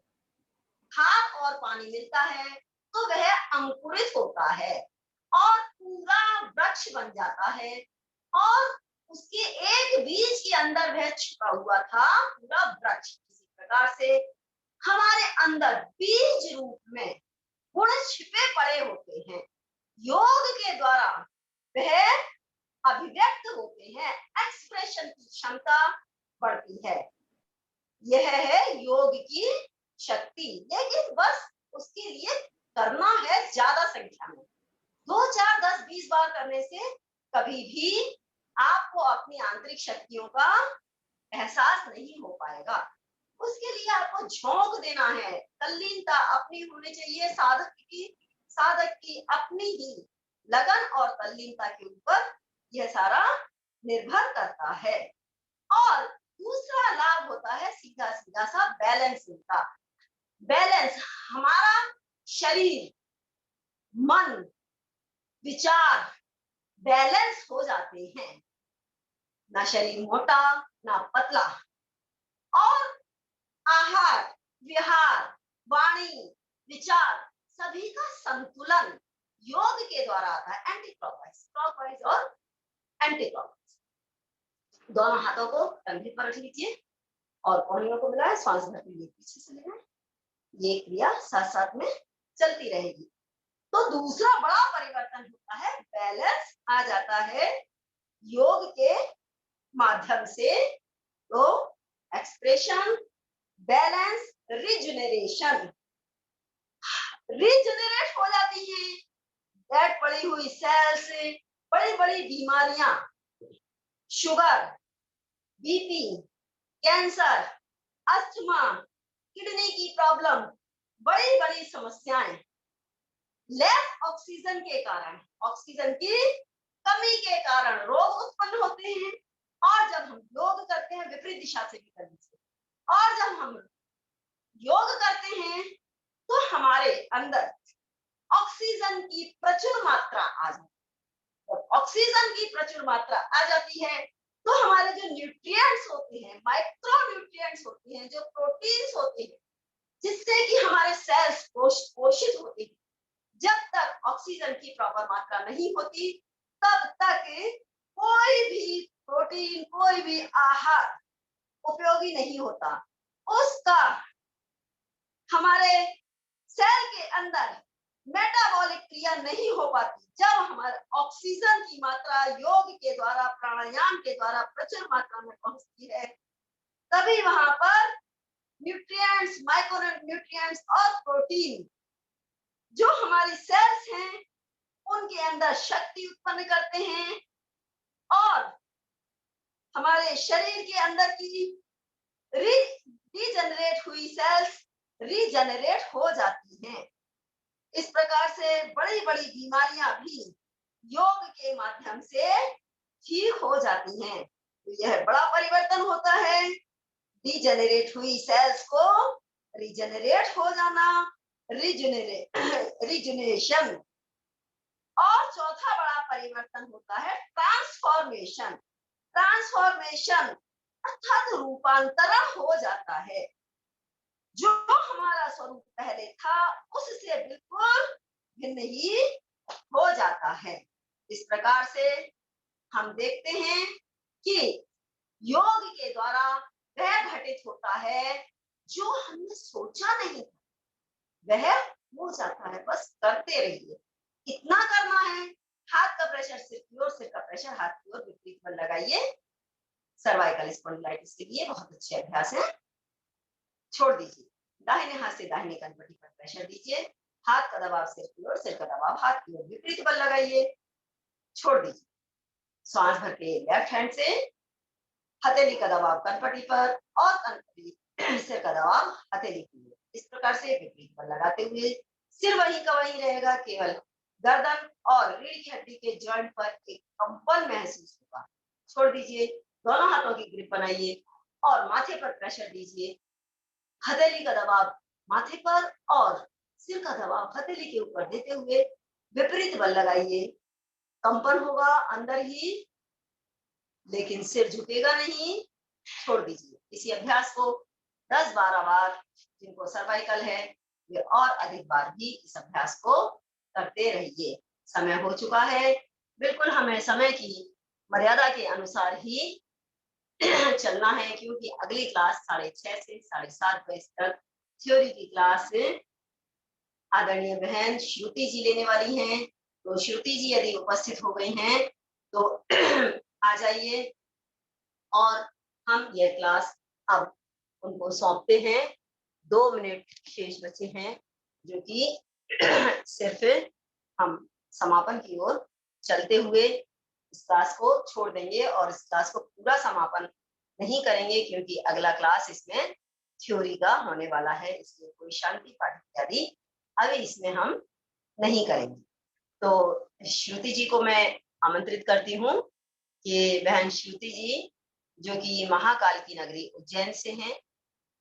खाद और पानी मिलता है, तो वह अंकुरित होता है और पूरा वृक्ष बन जाता है। और उसके एक बीज के अंदर वह छुपा हुआ था पूरा वृक्ष। इसी प्रकार से हमारे अंदर बीज रूप में गुण छिपे पड़े होते हैं, योग के द्वारा वह अभिव्यक्त होते हैं, एक्सप्रेशन की क्षमता बढ़ती है। यह है योग की शक्ति। लेकिन बस उसके लिए करना है ज्यादा संख्या में। 2 4 10 20 बार करने से कभी भी आपको अपनी आंतरिक शक्तियों का एहसास नहीं हो पाएगा। उसके लिए आपको झोंक देना है, तल्लीनता अपनी होनी चाहिए। साधक की अपनी ही लगन और तल्लीनता के ऊपर यह सारा निर्भर करता है। और दूसरा लाभ होता है सीधा सीधा सा बैलेंसिंग का। बैलेंस, हमारा शरीर, मन, विचार बैलेंस हो जाते हैं, ना शरीर मोटा ना पतला। और आहार, विहार, वाणी, विचार सभी का संतुलन योग के द्वारा आता है। एंटी क्लॉकवाइज, क्लॉकवाइज और एंटी क्लॉकवाइज। दोनों हाथों को कंधे पर रख लीजिए और कोहनियों को मिलाएं, श्वास भरते हुए पीछे से लेना। ये क्रिया साथ साथ में चलती रहेगी। तो दूसरा बड़ा परिवर्तन होता है, बैलेंस आ जाता है योग के माध्यम से। तो एक्सप्रेशन, बैलेंस, रिजुनरेशन, रिजुनरेट हो जाती है। डेड पड़ी हुई सेल्स, बड़ी बड़ी बीमारियां, sugar, BP, cancer, asthma, kidney की प्रॉब्लम, बड़ी बड़ी समस्याएं लेस ऑक्सीजन के कारण, ऑक्सीजन की कमी के कारण रोग उत्पन्न होते हैं। और जब हम योग करते हैं विपरीत दिशा से भी करने से, और जब हम योग करते हैं तो हमारे अंदर ऑक्सीजन की प्रचुर मात्रा आ जाती है। और ऑक्सीजन की प्रचुर मात्रा आ जाती है तो हमारे जो न्यूट्रिएंट्स होते हैं, माइक्रो न्यूट्रिएंट्स होते हैं, जो प्रोटीन्स होते हैं, जिससे कि हमारे सेल्स पोषित होते हैं, जब तक ऑक्सीजन की प्रॉपर मात्रा नहीं होती तब तक कोई भी प्रोटीन, कोई भी आहार उपयोगी नहीं होता। उसका हमारे सेल के अंदर मेटाबॉलिक क्रिया नहीं हो पाती। जब हमारे ऑक्सीजन की मात्रा योग के द्वारा, प्राणायाम के द्वारा प्रचुर मात्रा में पहुंचती है, तभी वहां पर न्यूट्रिएंट्स, माइक्रो न्यूट्रिएंट्स और प्रोटीन जो हमारी सेल्स हैं उनके अंदर शक्ति उत्पन्न करते हैं और हमारे शरीर के अंदर की रीजनरेट हुई सेल्स रीजनरेट हो जाती हैं। इस प्रकार से बड़ी बड़ी बीमारियां भी योग के माध्यम से ठीक हो जाती हैं। तो यह बड़ा परिवर्तन होता है, डीजेनरेट हुई सेल्स को रीजनरेट हो जाना, रिजुनेशन। और चौथा बड़ा परिवर्तन होता है ट्रांसफॉर्मेशन। ट्रांसफॉर्मेशन अर्थात रूपांतरण हो जाता है। जो हमारा स्वरूप पहले था उससे बिल्कुल भिन्न ही हो जाता है। इस प्रकार से हम देखते हैं कि योग के द्वारा वह घटित होता है जो हमने सोचा नहीं था, वह हो जाता है। बस करते रहिए, इतना करना है। हाथ का प्रेशर सिर की ओर, सिर का प्रेशर हाथ की ओर, विपरीत बल लगाइए। सर्वाइकल स्पॉन्डिलाइटिस के लिए बहुत अच्छे अभ्यास है। छोड़ दीजिए, दाहिने हाथ से दाहिने कनपट्टी पर प्रेशर दीजिए। हाथ का दबाव सिर की ओर, सिर का दबाव हाथ की ओर, विपरीत बल लगाइए। छोड़ दीजिए। सांस भर के लेफ्ट हैंड से हथेली का दबाव कनपट्टी पर और कनपट्टी सिर का दबाव हथेली की ओर। इस प्रकार से विपरीत बल लगाते हुए सिर वहीं का वहीं रहेगा, केवल गर्दन और रीढ़ की हड्डी के जॉइंट पर एक कंपन महसूस होगा। छोड़ दीजिए, दोनों हाथों की ग्रिप बनाइए और माथे पर प्रेशर दीजिए। हथेली का दबाव माथे पर और सिर का दबाव हथेली के ऊपर देते हुए विपरीत बल लगाइए। कंपन होगा अंदर ही, लेकिन सिर झुकेगा नहीं। छोड़ दीजिए। इसी अभ्यास को 10-12 बार, जिनको सर्वाइकल है वे और अधिक बार भी इस अभ्यास को करते रहिए। समय हो चुका है, बिल्कुल हमें समय की मर्यादा के अनुसार ही चलना है, क्योंकि अगली क्लास 6:30 से 7:30 बजे तक थ्योरी की क्लास आदरणीय बहन श्रुति जी लेने वाली हैं। तो श्रुति जी यदि उपस्थित हो गई हैं तो आ जाइए और हम यह क्लास अब उनको सौंपते हैं। 2 मिनट शेष बचे हैं, जो कि सिर्फ हम समापन की ओर चलते हुए इस क्लास को छोड़ देंगे और इस क्लास को पूरा समापन नहीं करेंगे, क्योंकि अगला क्लास इसमें थ्योरी का होने वाला है। इसलिए कोई शांति पाठ इत्यादि अभी इसमें हम नहीं करेंगे। तो श्रुति जी को मैं आमंत्रित करती हूँ कि बहन श्रुति जी, जो कि महाकाल की नगरी उज्जैन से हैं,